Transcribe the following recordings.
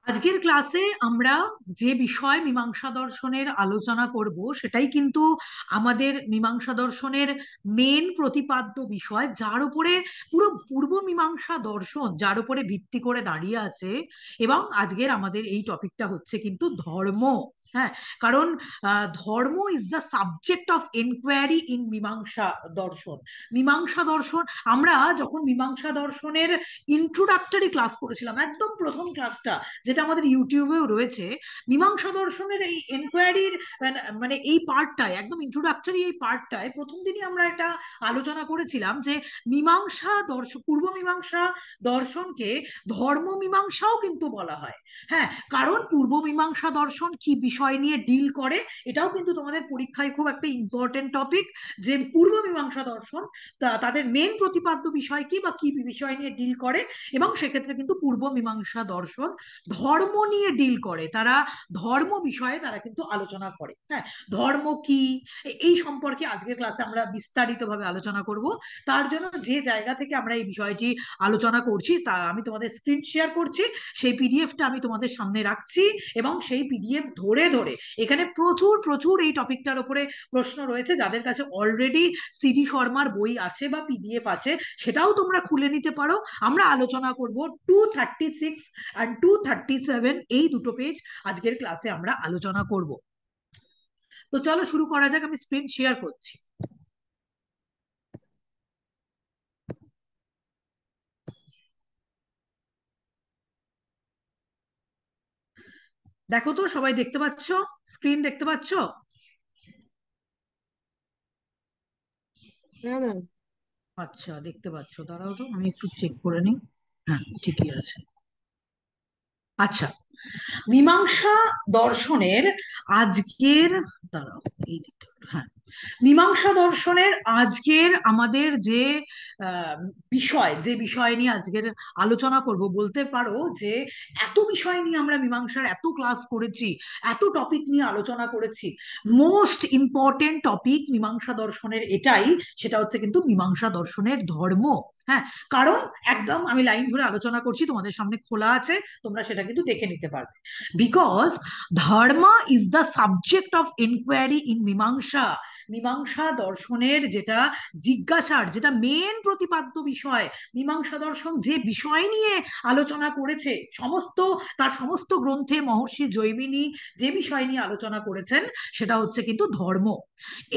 আজকের ক্লাসে আমরা যে বিষয় মীমাংসা দর্শনের আলোচনা করব সেটাই কিন্তু আমাদের মীমাংসা দর্শনের মেন প্রতিপাদ্য বিষয়, যার উপরে পুরো পূর্ব মীমাংসা দর্শন যার উপরে ভিত্তি করে দাঁড়িয়ে আছে। এবং আজকের আমাদের এই টপিকটা হচ্ছে কিন্তু ধর্ম। হ্যাঁ, কারণ ধর্ম is the subject of enquiry in মীমাংসা দর্শন। মীমাংসা দর্শন, আমরা যখন মীমাংসা দর্শনের ইন্ট্রোডাক্টরি ক্লাস করেছিলাম, একদম প্রথম ক্লাসটা যেটা আমাদের ইউটিউবেও রয়েছে, মীমাংসা দর্শনের এই এনকোয়ারির মানে এই পার্টটায়, একদম ইন্ট্রোডাক্টরি এই পার্টটায় প্রথম দিনই আমরা এটা আলোচনা করেছিলাম যে মীমাংসা দর্শন, পূর্ব মীমাংসা দর্শনকে ধর্ম মীমাংসাও কিন্তু বলা হয়। হ্যাঁ, কারণ পূর্ব মীমাংসা দর্শন কি বিষয় নিয়ে ডিল করে, এটাও কিন্তু তোমাদের পরীক্ষায় খুব একটা ইম্পর্টেন্ট টপিক, যে পূর্ব মীমাংসা দর্শন তাদের মেন প্রতিপাদ্য বিষয় কি বা কি বিষয় নিয়ে ডিল করে। এবং সেক্ষেত্রে কিন্তু পূর্ব মীমাংসা দর্শন ধর্ম নিয়ে ডিল করে, তারা ধর্ম বিষয়ে তারা কিন্তু আলোচনা করে। হ্যাঁ, ধর্ম কি এই সম্পর্কে আজকের ক্লাসে আমরা বিস্তারিতভাবে আলোচনা করব। তার জন্য যে জায়গা থেকে আমরা এই বিষয়টি আলোচনা করছি তা আমি তোমাদের স্ক্রিন শেয়ার করছি, সেই পিডিএফটা আমি তোমাদের সামনে রাখছি। এবং সেই পিডিএফ ধরে ধরে এখানে প্রচুর প্রচুর এই টপিকটার উপরে প্রশ্ন রয়েছে, যাদের কাছে অলরেডি সিডি শর্মার বই আছে বা পিডিএফ আছে সেটাও তোমরা খুলে নিতে পারো। আমরা আলোচনা করব 236 অ্যান্ড 237, এই দুটো পেজ আজকের ক্লাসে আমরা আলোচনা করব। তো চলো শুরু করা যাক, আমি স্ক্রিন শেয়ার করছি। দেখো তো, সবাই দেখতে পাচ্ছ? স্ক্রিন দেখতে পাচ্ছ? হ্যাঁ ম্যাম। আচ্ছা, দেখতে পাচ্ছ, দাঁড়াও তো আমি একটু চেক করে নিই। হ্যাঁ, ঠিকই আছে। আচ্ছা, মীমাংসা দর্শনের আজকের, দাঁড়াও এই দিকটা হ্যাঁ, মীমাংসা দর্শনের আজকের আমাদের যে আহ, বিষয়, যে বিষয় নিয়ে আজকের আলোচনা করব, বলতে পারো যে এত বিষয় নিয়ে আমরা মীমাংসার এত ক্লাস করেছি, এত টপিক নিয়ে আলোচনা করেছি, মোস্ট ইম্পর্টেন্ট টপিক মীমাংসা দর্শনের এটাই, সেটা হচ্ছে কিন্তু মীমাংসা দর্শনের ধর্ম। হ্যাঁ, কারণ একদম আমি লাইন ধরে আলোচনা করছি, তোমাদের সামনে খোলা আছে, তোমরা সেটা কিন্তু দেখে নিতে পারবে। Because dharma is the subject of inquiry in Mimamsa. Mimamsa দর্শনের যেটা জিজ্ঞাসার, যেটা মেন প্রতিপাদ্য বিষয়, মীমাংসা দর্শন যে বিষয় নিয়ে আলোচনা করেছে, সমস্ত তার সমস্ত গ্রন্থে মহর্ষি জৈমিনী যে বিষয় নিয়ে আলোচনা করেছেন সেটা হচ্ছে কিন্তু ধর্ম।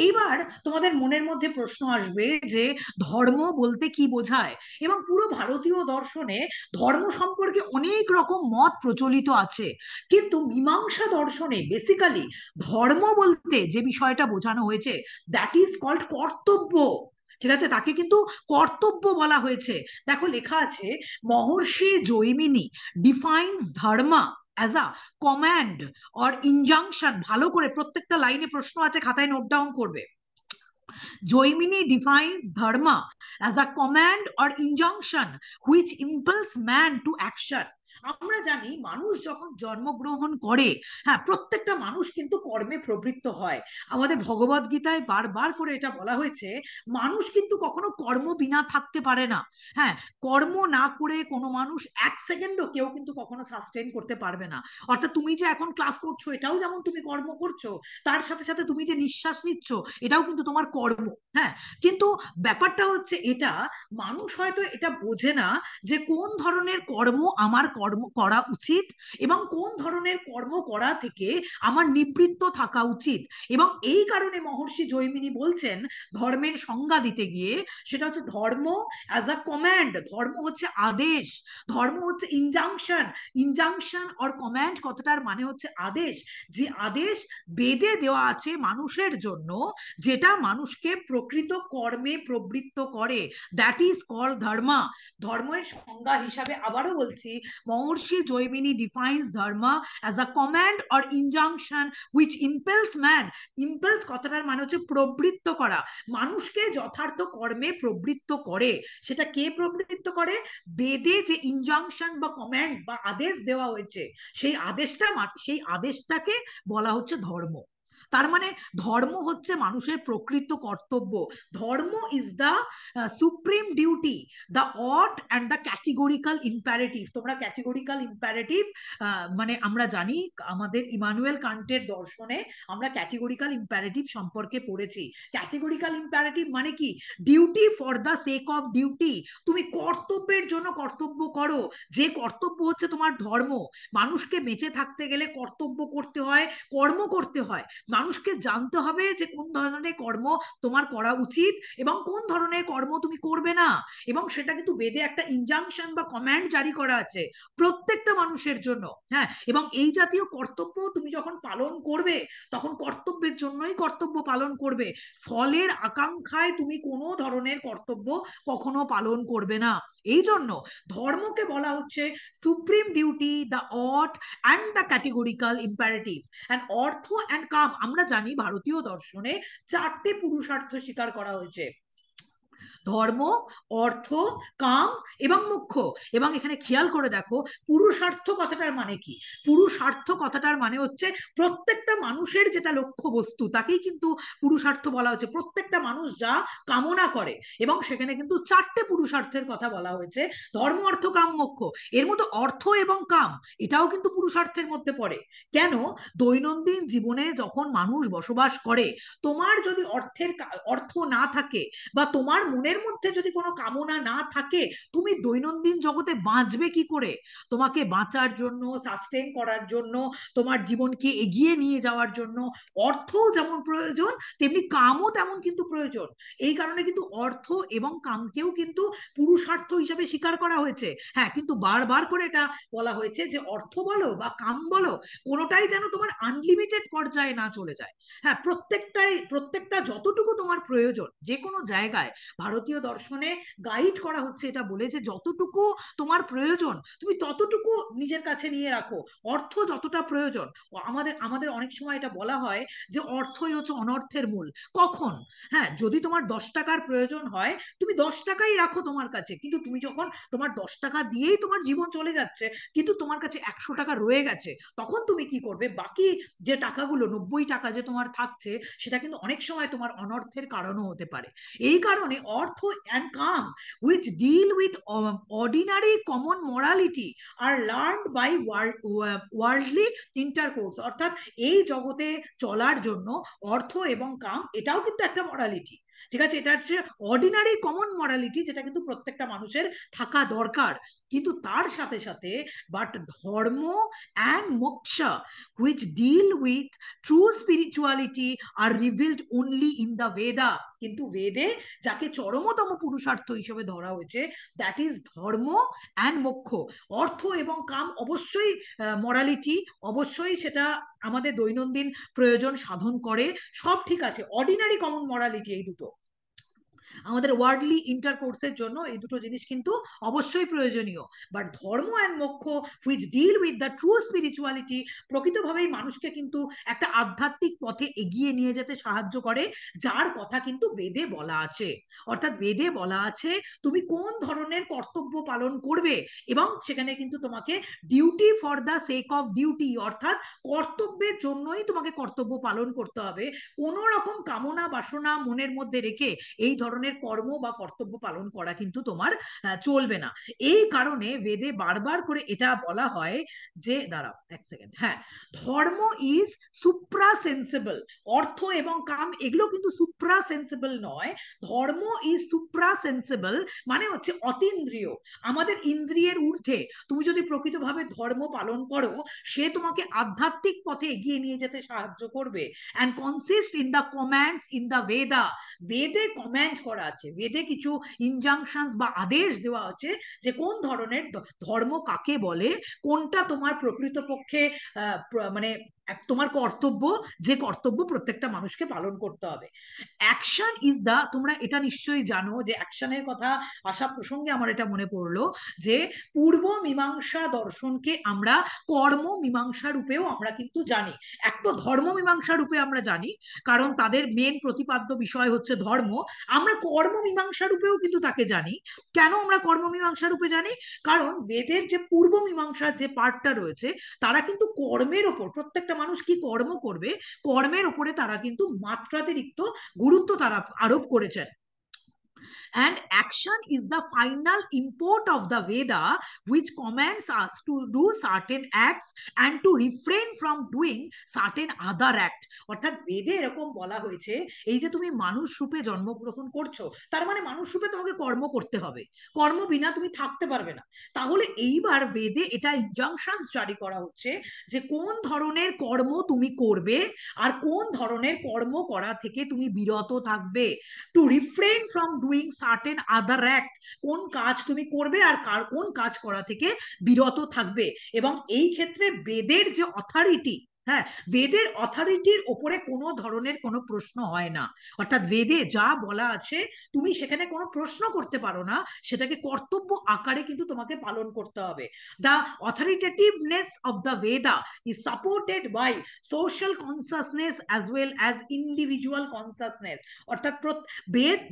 এইবার তোমাদের মনের মধ্যে প্রশ্ন আসবে যে ধর্ম বলতে কি বোঝায়। এবং পুরো ভারতীয় দর্শনে ধর্ম সম্পর্কে অনেক রকম মত প্রচলিত আছে, কিন্তু মীমাংসা দর্শনে বেসিক্যালি ধর্ম বলতে যে বিষয়টা বোঝানো হয়েছে, দ্যাট ইজ কল্ড কর্তব্য। ঠিক আছে, তাকে কিন্তু কর্তব্য বলা হয়েছে। দেখো লেখা আছে, Maharshi Jaimini defines dharma as a command or injunction. ভালো করে প্রত্যেকটা লাইনে প্রশ্ন আছে, খাতায় নোট ডাউন করবে। Joimini defines dharma as a command or injunction which impels man to action. আমরা জানি মানুষ যখন জন্মগ্রহণ করে, হ্যাঁ, প্রত্যেকটা মানুষ কিন্তু কর্মে প্রবৃত্ত হয়। আমাদের ভগবদ গীতায় বারবার করে এটা বলা হয়েছে, মানুষ কিন্তু কখনো কর্ম বিনা থাকতে পারে না। হ্যাঁ, কর্ম না করে কোনো মানুষ এক সেকেন্ডও কেউ কিন্তু কখনো সাস্টেইন করতে পারবে না। অর্থাৎ তুমি যে এখন ক্লাস করছো এটাও যেমন তুমি কর্ম করছো, তার সাথে সাথে তুমি যে নিঃশ্বাস নিচ্ছ এটাও কিন্তু তোমার কর্ম। হ্যাঁ, কিন্তু ব্যাপারটা হচ্ছে এটা, মানুষ হয়তো এটা বোঝে না যে কোন ধরনের কর্ম আমার কর্ম করা উচিত এবং কোন ধরনের কর্ম করা থেকে আমার নিবৃত্ত থাকা উচিত। এবং এই কারণে মহর্ষি জৈমিনী বলছেন ধর্মের সংজ্ঞা দিতে গিয়ে, সেটা হচ্ছে ধর্ম অ্যাজ আ কমান্ড। ধর্ম হচ্ছে আদেশ, ধর্ম হচ্ছে ইনজাংশন। ইনজাংশন অর কমান্ড কথাটার মানে হচ্ছে আদেশ। যে আদেশ বেদে দেওয়া আছে মানুষের জন্য, যেটা মানুষকে প্রকৃত কর্মে প্রবৃত্ত করে, দ্যাট ইজ কল্ড ধর্মা। ধর্মের সংজ্ঞা হিসাবে আবারও বলছি, Maharshi Jaimini defines dharma as a command or injunction which impels man. Impels কথাটার মানে হচ্ছে প্রবৃত্ত করা, মানুষকে যথার্থ কর্মে প্রবৃত্ত করে। সেটা কে প্রবৃত্ত করে? বেদে যে ইনজাংশন বা কমান্ড বা আদেশ দেওয়া হয়েছে, সেই আদেশটাকে বলা হচ্ছে ধর্ম। তার মানে ধর্ম হচ্ছে মানুষের প্রকৃত কর্তব্য। Dharma is the supreme duty, the ought and the categorical imperative. তোমরা ক্যাটেগরিক্যাল ইম্পারেটিভ মানে আমরা জানি আমাদের ইমানুয়েল কান্টের দর্শনে আমরা ক্যাটেগরিক্যাল ইম্পারেটিভ সম্পর্কে পড়েছি। ক্যাটেগরিক্যাল ইম্পারেটিভ মানে কি? Duty for the sake of duty. তুমি কর্তব্যের জন্য কর্তব্য করো, যে কর্তব্য হচ্ছে তোমার ধর্ম। মানুষকে বেঁচে থাকতে গেলে কর্তব্য করতে হয়, কর্ম করতে হয়। মানুষকে জানতে হবে যে কোন ধরনের কর্ম তোমার করা উচিত এবং কোন ধরনের কর্ম তুমি করবে না। এবং সেটা কিন্তু বেদে একটা ইনজাংশন বা কমান্ড জারি করা আছে প্রত্যেকটা মানুষের জন্য। হ্যাঁ, এবং এই জাতীয় কর্তব্য তুমি যখন পালন করবে তখন কর্তব্যের জন্যই কর্তব্য পালন করবে, ফলের আকাঙ্ক্ষায় তুমি কোনো ধরনের কর্তব্য কখনো পালন করবে না। এই জন্য ধর্মকে বলা হচ্ছে supreme duty, the ought and the categorical imperative. And artha and kama, আমরা জানি ভারতীয় দর্শনে চারটে পুরুষার্থ স্বীকার করা হয়েছে: ধর্ম, অর্থ, কাম এবং মোক্ষ। এবং এখানে খেয়াল করে দেখো পুরুষার্থ কথাটার মানে কি। পুরুষার্থ কথাটার মানে হচ্ছে প্রত্যেকটা মানুষের যেটা লক্ষ্য বস্তু তাকেই কিন্তু পুরুষার্থ বলা হচ্ছে। প্রত্যেকটা মানুষ যা কামনা করে, এবং সেখানে কিন্তু চারটে পুরুষার্থের কথা বলা হয়েছে: ধর্ম, অর্থ, কাম, মোক্ষ। এর মধ্যে অর্থ এবং কাম এটাও কিন্তু পুরুষার্থের মধ্যে পড়ে। কেন? দৈনন্দিন জীবনে যখন মানুষ বসবাস করে, তোমার যদি অর্থ না থাকে বা তোমার মনের মধ্যে যদি কোনো কামনা না থাকে, তুমি দৈনন্দিন জগতে বাঁচবে কি করে? তোমাকে বাঁচার জন্য, সাস্টেন করার জন্য, তোমার জীবনকে এগিয়ে নিয়ে যাওয়ার জন্য অর্থও যেমন প্রয়োজন, তেমনি কামও তেমন কিন্তু প্রয়োজন। এই কারণে কিন্তু অর্থ এবং কামকেও কিন্তু পুরুষার্থ হিসাবে স্বীকার করা হয়েছে। হ্যাঁ, কিন্তু বারবার করে এটা বলা হয়েছে যে অর্থ বলো বা কাম বলো, কোনোটাই যেন তোমার আনলিমিটেড পর্যায়ে না চলে যায়। হ্যাঁ, প্রত্যেকটা যতটুকু তোমার প্রয়োজন যে কোনো জায়গায়, ভারতীয় দর্শনে গাইড করা হচ্ছে এটা বলে যে যতটুকু তোমার প্রয়োজন তুমি ততটুকু নিজের কাছে নিয়ে রাখো। অর্থ যতটা প্রয়োজন, আমাদের আমাদের অনেক সময় এটা বলা হয় যে অর্থই হচ্ছে অনর্থের মূল। কখন? হ্যাঁ, যদি তোমার 10 টাকার প্রয়োজন হয় তুমি 10 টাকাই রাখো তোমার কাছে, কিন্তু তুমি যখন তোমার 10 টাকা দিয়েই তোমার জীবন চলে যাচ্ছে কিন্তু তোমার কাছে 100 টাকা রয়ে গেছে, তখন তুমি কি করবে? বাকি যে টাকাগুলো, 90 টাকা যে তোমার থাকছে, সেটা কিন্তু অনেক সময় তোমার অনর্থের কারণও হতে পারে। এই কারণে artha and kama which deal with ordinary common morality are learned by worldly intercourse। অর্থাৎ এই জগতে চলার জন্য অর্থ এবং কাম এটাও কিন্তু একটা মরালিটি। ঠিক আছে, এটা হচ্ছে অর্ডিনারি কমন মরালিটি, যেটা কিন্তু প্রত্যেকটা মানুষের থাকা দরকার। কিন্তু তার সাথে সাথে but dharma and moksha which deal with true spirituality are revealed only in the Veda। কিন্তু বেদে যাকে চরমতম পুরুষার্থ হিসেবে ধরা হয়েছে, দ্যাট ইজ ধর্ম অ্যান্ড মোক্ষ। অর্থ এবং কাম অবশ্যই মরালিটি, অবশ্যই সেটা আমাদের দৈনন্দিন প্রয়োজন সাধন করে, সব ঠিক আছে। অর্ডিনারি কমন মরালিটি এই দুটো আমাদের ওয়ার্ল্ডলি ইন্টারকোর্সের জন্য এই দুটো জিনিস কিন্তু অবশ্যই প্রয়োজনীয়। But dharma and moksha which deal with the true spirituality প্রকৃতভাবেই মানুষকে কিন্তু একটা আধ্যাত্মিক পথে এগিয়ে নিয়ে যেতে সাহায্য করে, যার কথা কিন্তু বেদে বলা আছে। অর্থাৎ বেদে বলা আছে তুমি কোন ধরনের কর্তব্য পালন করবে, এবং সেখানে কিন্তু তোমাকে duty for the sake of duty, অর্থাৎ কর্তব্যের জন্যই তোমাকে কর্তব্য পালন করতে হবে। কোন রকম কামনা বাসনা মনের মধ্যে রেখে এই ধরনের কর্ম বা কর্তব্য পালন করা কিন্তু তোমার চলবে না। এই কারণে বেদে বারবার করে এটা বলা হয় যে, দাঁড়াও এক সেকেন্ড, হ্যাঁ, ধর্ম ইজ সুপ্রা সেন্সিবল। অর্থ এবং কাম এগুলো কিন্তু সুপ্রা সেন্সিবল নয়। ধর্ম ইজ সুপ্রা সেন্সিবল মানে হচ্ছে অতীন্দ্রিয়, আমাদের ইন্দ্রিয়ের ঊর্ধ্বে। তুমি যদি প্রকৃতভাবে ধর্ম পালন করো, সে তোমাকে আধ্যাত্মিক পথে এগিয়ে নিয়ে যেতে সাহায্য করবে। And consist in the commands in the বেদা। বেদে কমেন্ট করা আছে, বেদে কিছু ইনজাংশন বা আদেশ দেওয়া আছে যে কোন ধরনের ধর্ম কাকে বলে, কোনটা তোমার প্রকৃতপক্ষে মানে তোমার কর্তব্য, যে কর্তব্য প্রত্যেকটা মানুষকে পালন করতে হবে। অ্যাকশন ইজ দা, তোমরা এটা নিশ্চয়ই জানো যে অ্যাকশনের কথা আসা প্রসঙ্গে আমার এটা মনে পড়লো যে পূর্ব মীমাংসা দর্শনকে আমরা কর্ম মীমাংসা রূপেও আমরা কিন্তু জানি। এক তো ধর্ম মীমাংসা রূপে আমরা জানি, কারণ তাদের মেন প্রতিপাদ্য বিষয় হচ্ছে ধর্ম। আমরা কর্ম মীমাংসা রূপেও কিন্তু তাকে জানি। কেন আমরা কর্ম মীমাংসা রূপে জানি? কারণ বেদের যে পূর্ব মীমাংসার যে পার্টটা রয়েছে, তারা কিন্তু কর্মের ওপর, প্রত্যেকটা প্রত্যেকটা মানুষ কি কর্ম করবে, কর্মের উপরে তারা কিন্তু মাত্রাতিরিক্ত গুরুত্ব তারা আরোপ করেছেন। And action is the final import of the Veda, which commands us to do certain acts and to refrain from doing certain other act. অর্থাৎ বেদে এরকম বলা হয়েছে, এই যে তুমি মানুষ রূপে জন্মগ্রহণ করছো, তার মানে মানুষ রূপে তোমাকে কর্ম করতে হবে, কর্ম বিনা তুমি থাকতে পারবে না। তাহলে এইবার বেদে এটা ইনজাংশন জারি করা হচ্ছে যে কোন ধরনের কর্ম তুমি করবে আর কোন ধরনের কর্ম করা থেকে তুমি বিরত থাকবে। To refrain from doing certain other act, কোন কাজ তুমি করবে আর কোন কাজ করা থেকে বিরত থাকবে। এবং এই ক্ষেত্রে বেদের যে অথরিটি, হ্যাঁ, বেদের অথরিটির ওপরে কোনো ধরনের কোনো প্রশ্ন হয় না। অর্থাৎ বেদে যা বলা আছে তুমি সেখানে কোনো প্রশ্ন করতে পারো না, সেটাকে কর্তব্য আকারে কিন্তু তোমাকে পালন করতে হবে। The authoritativeness of the Veda is supported by social consciousness as well as individual consciousness. অর্থাৎ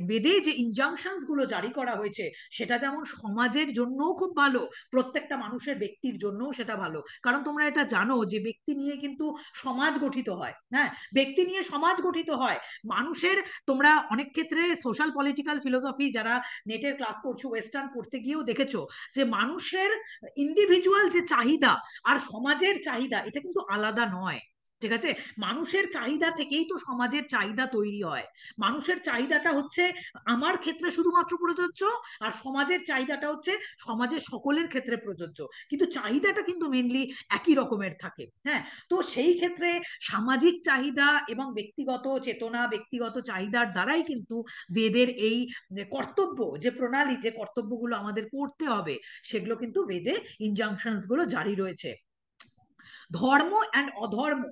বেদে যে ইনজাংশনস গুলো জারি করা হয়েছে সেটা যেমন সমাজের জন্যও খুব ভালো, প্রত্যেকটা মানুষের ব্যক্তির জন্যও সেটা ভালো। কারণ তোমরা এটা জানো যে ব্যক্তি নিয়ে কিন্তু সমাজ গঠিত হয়, হ্যাঁ, ব্যক্তি নিয়ে সমাজ গঠিত হয় মানুষের। তোমরা অনেক ক্ষেত্রে সোশ্যাল পলিটিক্যাল ফিলোসফি যারা নেটের ক্লাস করছো, ওয়েস্টার্ন পড়তে গিয়েও দেখেছো যে মানুষের ইন্ডিভিজুয়াল যে চাহিদা আর সমাজের চাহিদা এটা কিন্তু আলাদা নয়। ঠিক আছে, মানুষের চাহিদা থেকেই তো সমাজের চাহিদা তৈরি হয়। মানুষের চাহিদাটা হচ্ছে আমার ক্ষেত্রে শুধুমাত্র প্রযোজ্য, আর সমাজের চাহিদাটা হচ্ছে সমাজের সকলের ক্ষেত্রে প্রযোজ্য, কিন্তু চাহিদাটা কিন্তু মেনলি একই রকমের থাকে। হ্যাঁ, তো সেই ক্ষেত্রে সামাজিক চাহিদা এবং ব্যক্তিগত চেতনা, ব্যক্তিগত চাহিদার দ্বারাই কিন্তু বেদের এই কর্তব্য যে প্রণালী, যে কর্তব্যগুলো আমাদের করতে হবে, সেগুলো কিন্তু বেদে ইনজাংশনস গুলো জারি রয়েছে। Dharma and adharma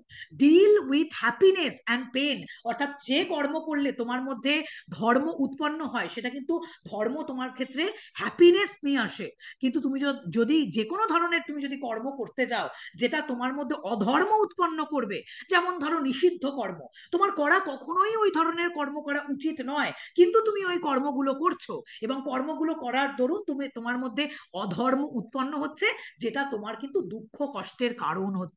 deal with happiness and pain. অর্থাৎ যে কর্ম করলে তোমার মধ্যে ধর্ম উৎপন্ন হয় সেটা কিন্তু ধর্ম তোমার ক্ষেত্রে হ্যাপিনেস নিয়ে আসে। কিন্তু তুমি যদি যে কোনো ধরনের তুমি যদি কর্ম করতে যাও যেটা তোমার মধ্যে অধর্ম উৎপন্ন করবে, যেমন ধরো নিষিদ্ধ কর্ম, তোমার করা কখনোই ওই ধরনের কর্ম করা উচিত নয়, কিন্তু তুমি ওই কর্মগুলো করছো এবং কর্মগুলো করার দরুন তুমি তোমার মধ্যে অধর্ম উৎপন্ন হচ্ছে, যেটা তোমার কিন্তু দুঃখ কষ্টের কারণ হচ্ছে,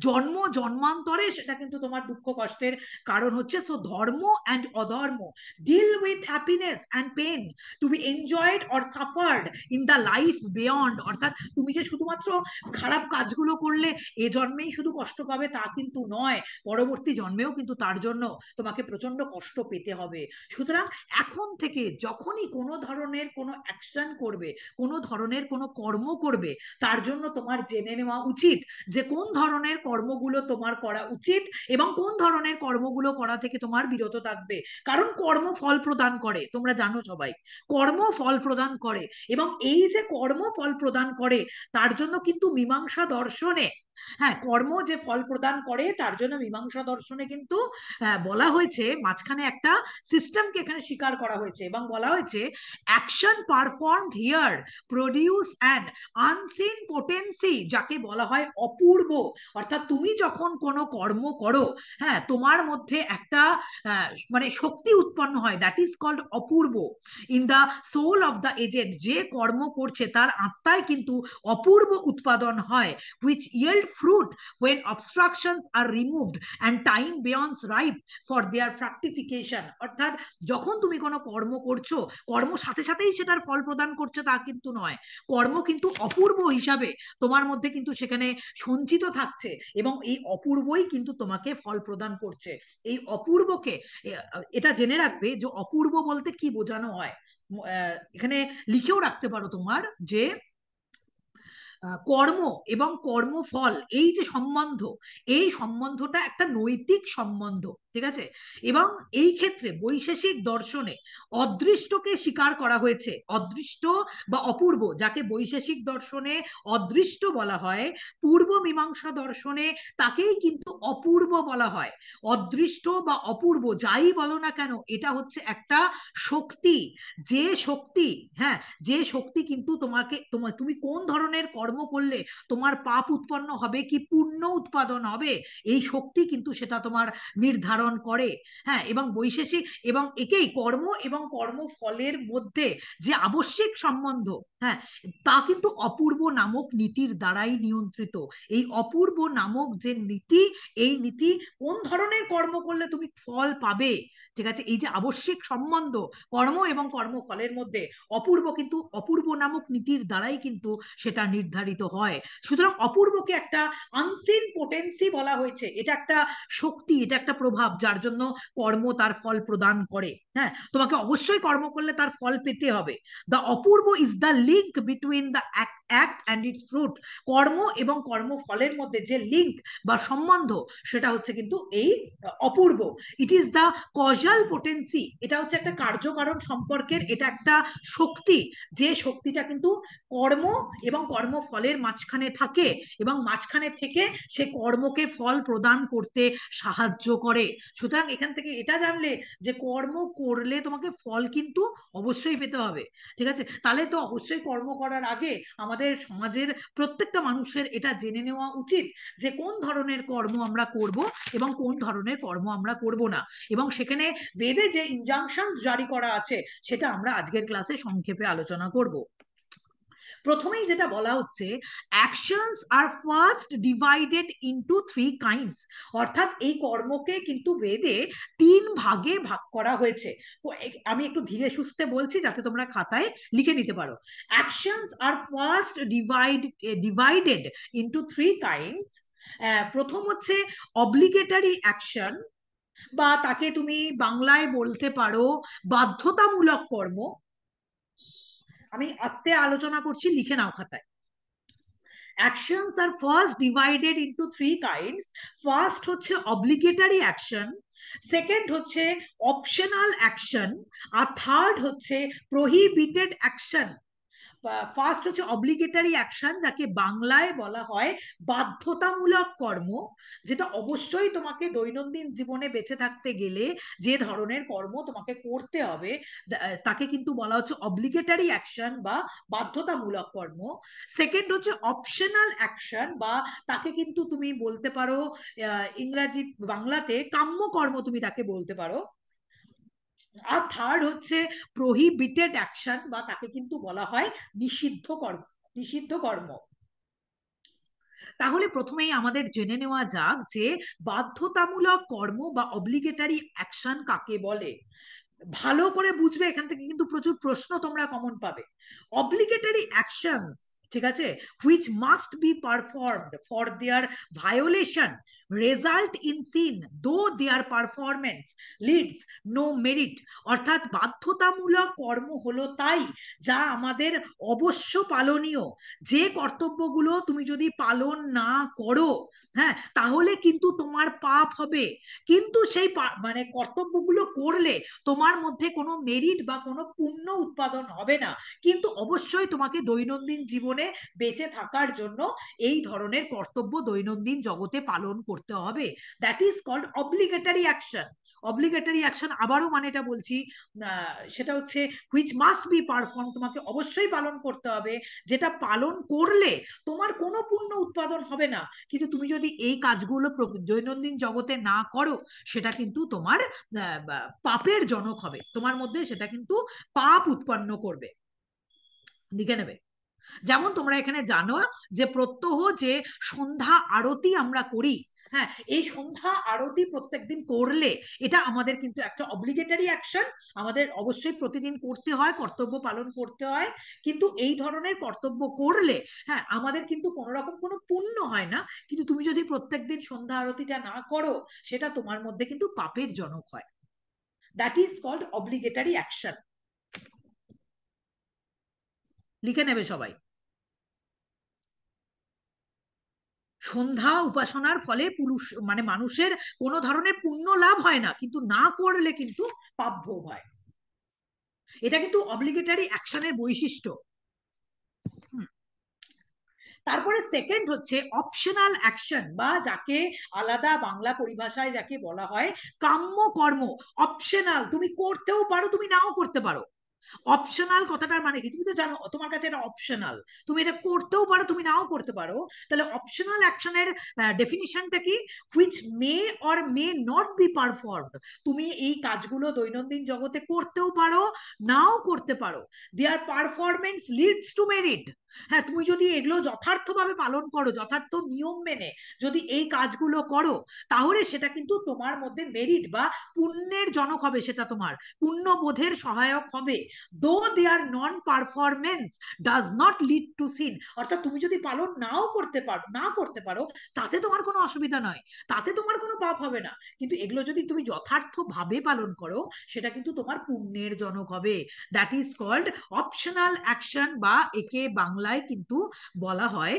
জন্ম জন্মান্তরে সেটা কিন্তু তোমার দুঃখ কষ্টের কারণ হচ্ছে। So dharma and adharma deal with happiness and pain to be enjoyed or suffered in the life beyond. অর্থাৎ তুমি যে শুধুমাত্র খারাপ কাজগুলো করলে এ জন্মেই শুধু কষ্ট পাবে তা কিন্তু নয়, পরবর্তী জন্মেও কিন্তু তার জন্য তোমাকে প্রচন্ড কষ্ট পেতে হবে। সুতরাং এখন থেকে যখনই কোনো ধরনের কোনো অ্যাকশন করবে, কোনো ধরনের কোনো কর্ম করবে, তার জন্য তোমার জেনে নেওয়া উচিত যে কোন ধরনের কর্মগুলো তোমার করা উচিত এবং কোন ধরনের কর্মগুলো করা থেকে তোমার বিরত থাকবে। কারণ কর্ম ফল প্রদান করে, তোমরা জানো সবাই, কর্ম ফল প্রদান করে। এবং এই যে কর্ম ফল প্রদান করে তার জন্য কিন্তু মীমাংসা দর্শনে, হ্যাঁ, কর্ম যে ফল প্রদান করে তার জন্য মীমাংসা দর্শনে কিন্তু বলা হয়েছে, মাঝখানে একটা সিস্টেমকে এখানে স্বীকার করা হয়েছে এবং বলা হয়েছে action performed here produce an unseen potency, যাকে বলা হয় অপূর্ব। অর্থাৎ তুমি যখন কোনো কর্ম করো, হ্যাঁ, তোমার মধ্যে একটা মানে শক্তি উৎপন্ন হয়, that is called apurva. In the soul of the agent, যে কর্ম করছে তার আত্মায় কিন্তু অপূর্ব উৎপাদন হয়, which yield fruit when obstructions are removed and time becomes ripe for their fructification। অর্থাৎ যখন তুমি কোনো কর্ম করছো, কর্ম সাথে সাথেই সেটার ফল প্রদান করছে তা কিন্তু নয়, কর্ম কিন্তু অপূর্ব হিসাবে তোমার মধ্যে কিন্তু সেখানে সঞ্চিত থাকছে এবং এই অপূর্বই কিন্তু তোমাকে ফল প্রদান করছে। এই অপূর্বকে এটা জেনে রাখবে যে অপূর্ব বলতে কি বোঝানো হয়। এখানে লিখেও রাখতে পারো তোমার যে কর্ম এবং কর্মফল এই যে সম্বন্ধ, এই সম্বন্ধটা একটা নৈতিক সম্বন্ধ, ঠিক আছে। এবং এই ক্ষেত্রে বৈশেষিক দর্শনে অদৃষ্টকে স্বীকার করা হয়েছে, অদৃষ্ট বা অপূর্ব যাকে বৈশেষিক দর্শনে অদৃষ্ট বলা হয়, পূর্ব মীমাংসা দর্শনে তাকেই কিন্তু অপূর্ব বলা হয়। অদৃষ্ট বা অপূর্ব যাই বলো না কেন, এটা হচ্ছে একটা শক্তি, যে শক্তি, হ্যাঁ, যে শক্তি কিন্তু তোমাকে তুমি কোন ধরনের কর্ম করলে তোমার পাপ উৎপন্ন হবে কি পুণ্য উৎপাদন হবে, এই শক্তি কিন্তু সেটা তোমার নির্ধারণ ধারণ করে। হ্যাঁ, এবং বৈশেষিক এবং একেই কর্ম এবং কর্মফলের মধ্যে যে আবশ্যিক সম্বন্ধ, হ্যাঁ, তা কিন্তু অপূর্ব নামক নীতির দ্বারাই নিয়ন্ত্রিত। এই অপূর্ব নামক যে নীতি, এই নীতি কোন ধরনের কর্ম করলে তুমি ফল পাবে, ঠিক আছে, এই যে আবশ্যিক সম্বন্ধ কর্ম এবং কর্মফলের মধ্যে অপূর্ব, কিন্তু অপূর্ব নামক নীতির দ্বারাই কিন্তু সেটা নির্ধারিত হয়। সুতরাং অপূর্বকে একটা আনসিন পোটেন্সি বলা হয়েছে। এটা একটা শক্তি, এটা একটা প্রভাব, যার জন্য কর্ম তার ফল প্রদান করে। হ্যাঁ, তোমাকে অবশ্যই কর্ম করলে তার ফল পেতে হবে। The Apurba is the link between the act and it's fruit. কর্ম এবং কর্মফলের মধ্যে যে লিঙ্ক বা সম্বন্ধ, সেটা হচ্ছে কিন্তু এই অপূর্ব। It is the causal potency. এটা হচ্ছে একটা কার্যকারণ সম্পর্কের, এটা একটা শক্তি, যে শক্তিটা কিন্তু কর্ম এবং কর্মফলের মাঝখানে থাকে, এবং মাঝখানে থেকে সে কর্মকে ফল প্রদান করতে সাহায্য করে। সুতরাং এখান থেকে এটা জানলে যে কর্ম করলে তোমাকে ফল কিন্তু অবশ্যই পেতে হবে। ঠিক আছে, তাহলে তো অবশ্যই কর্ম করার আগে আমাদের সমাজের প্রত্যেকটা মানুষের এটা জেনে নেওয়া উচিত যে কোন ধরনের কর্ম আমরা করব এবং কোন ধরনের কর্ম আমরা করব না। এবং সেখানে বেদে যে ইনজাংশনস জারি করা আছে, সেটা আমরা আজকের ক্লাসে সংক্ষেপে আলোচনা করব। প্রথমেই যেটা বলা হচ্ছে, actions are first divided into three kinds. অর্থাৎ এই কর্মকে কিন্তু বেদে তিন ভাগে ভাগ করা হয়েছে। আমি একটু ধীরে সুস্থে বলছি যাতে তোমরা খাতায় লিখে নিতে পারো। Actions are first divided into three kinds. প্রথম হচ্ছে অব্লিগেটরি অ্যাকশন, বা তাকে তুমি বাংলায় বলতে পারো বাধ্যতামূলক কর্ম। আমি আস্তে আলোচনা করছি, লিখে নাও খাতায়। Actions are first divided into three kinds. First হচ্ছে obligatory action, সেকেন্ড হচ্ছে অপশনাল অ্যাকশন, আর থার্ড হচ্ছে প্রহিবিটেড অ্যাকশন। ফার্স্ট হচ্ছে অব্লিগেটরি অ্যাকশন, যাকে বাংলায় বলা হয় বাধ্যতামূলক কর্ম, যেটা অবশ্যই তোমাকে দৈনন্দিন জীবনে বেঁচে থাকতে গেলে যে ধরনের কর্ম তোমাকে করতে হবে, তাকে কিন্তু বলা হচ্ছে অব্লিগেটরি অ্যাকশন বা বাধ্যতামূলক কর্ম। সেকেন্ড হচ্ছে অপশনাল অ্যাকশন, বা তাকে কিন্তু তুমি বলতে পারো ইংরাজি বাংলাতে কাম্য কর্ম তুমি তাকে বলতে পারো। আর থার্ড হচ্ছে প্রহিবিটেড অ্যাকশন, বা তাকে কিন্তু বলা হয় নিষিদ্ধ কর্ম। নিষিদ্ধ কর্ম। তাহলে প্রথমেই আমাদের জেনে নেওয়া যাক যে বাধ্যতামূলক কর্ম বা অব্লিগেটরি অ্যাকশন কাকে বলে। ভালো করে বুঝবে, এখান থেকে কিন্তু প্রচুর প্রশ্ন তোমরা কমন পাবে। অব্লিগেটরি অ্যাকশনস, ঠিক আছে, which must be performed for their violation result in sin though their performance leads no merit। অর্থাৎ বাধ্যতামূলক কর্ম হলো তাই যা আমাদের অবশ্য পালনীয়, যে কর্তব্যগুলো তুমি যদি পালন না করো, হ্যাঁ, তাহলে কিন্তু তোমার পাপ হবে। কিন্তু সেই মানে কর্তব্যগুলো করলে তোমার মধ্যে কোনো মেরিট বা কোনো পুণ্য উৎপাদন হবে না, কিন্তু অবশ্যই তোমাকে দৈনন্দিন জীবনে বেঁচে থাকার জন্য এই ধরনের কর্তব্য দৈনন্দিন জগতে পালন করতে হবে। That is called obligatory action. Obligatory action, আবারও মানেটা বলছি, সেটা হচ্ছে হুইচ মাস্ট বি পারফর্ম, তোমাকে অবশ্যই পালন করতে হবে, যেটা পালন করলে তোমার কোনো পুণ্য উৎপাদন হবে না, কিন্তু তুমি যদি এই কাজগুলো দৈনন্দিন জগতে না করো, সেটা কিন্তু তোমার পাপের জনক হবে, তোমার মধ্যে সেটা কিন্তু পাপ উৎপন্ন করবে। লিখে নেবে। যেমন তোমরা এখানে জানো যে প্রত্যহ যে সন্ধ্যা আরতি আমরা করি, হ্যাঁ, এই সন্ধ্যা আরতি প্রত্যেকদিন করলে এটা আমাদের কিন্তু একটা অব্লিগেটরি অ্যাকশন, আমাদের অবশ্যই প্রতিদিন করতে হয়, কর্তব্য পালন করতে হয়। কিন্তু এই ধরনের কর্তব্য করলে, হ্যাঁ, আমাদের কিন্তু কোনো রকম কোনো পুণ্য হয় না, কিন্তু তুমি যদি প্রত্যেকদিন সন্ধ্যা আরতিটা না করো, সেটা তোমার মধ্যে কিন্তু পাপের জনক হয়। That is called obligatory action. লিখে নেবে সবাই। সন্ধ্যা উপাসনার ফলে পুরুষ মানে মানুষের কোনো ধরনের পুণ্য লাভ হয় না, কিন্তু না করলে কিন্তু পাপ ভোগ হয়। এটা কিন্তু অব্লিগেটরি অ্যাকশনের বৈশিষ্ট্য। তারপরে সেকেন্ড হচ্ছে অপশনাল অ্যাকশন, বা যাকে আলাদা বাংলা পরিভাষায় যাকে বলা হয় কাম্য কর্ম। অপশনাল, তুমি করতেও পারো, তুমি নাও করতে পারো। অপশনাল কথাটার মানে কি? তুমি তো জানো তোমার কাছে এটা অপশনাল, তুমি এটা করতেও পারো, তুমি নাও করতে পারো। তাহলে অপশনাল অ্যাকশনের ডেফিনিশনটা কি? Which may or may not be performed. তুমি এই কাজগুলো দৈনন্দিন জগতে করতেও পারো, নাও করতে পারো। দেয়ার পারফরমেন্স লিডস টু মেরিট। হ্যাঁ, তুমি যদি এগুলো যথার্থভাবে পালন করো, যথার্থ নিয়ম মেনে যদি এই কাজগুলো করো, তাহলে সেটা কিন্তু তোমার মধ্যে মেরিট বা পুণ্যের জনক হবে, সেটা তোমার পুণ্যবোধের সহায়ক হবে। Though their non performance does not lead to sin. অর্থাৎ তুমি যদি পালন না করতে পারো, তাতে তোমার কোনো অসুবিধা নয়, তাতে তোমার কোনো পাপ হবে না। কিন্তু এগুলো যদি তুমি যথার্থভাবে পালন করো, সেটা কিন্তু তোমার পুণ্যের জনক হবে। That is called optional action, বা একে বাংলায় কিন্তু বলা হয়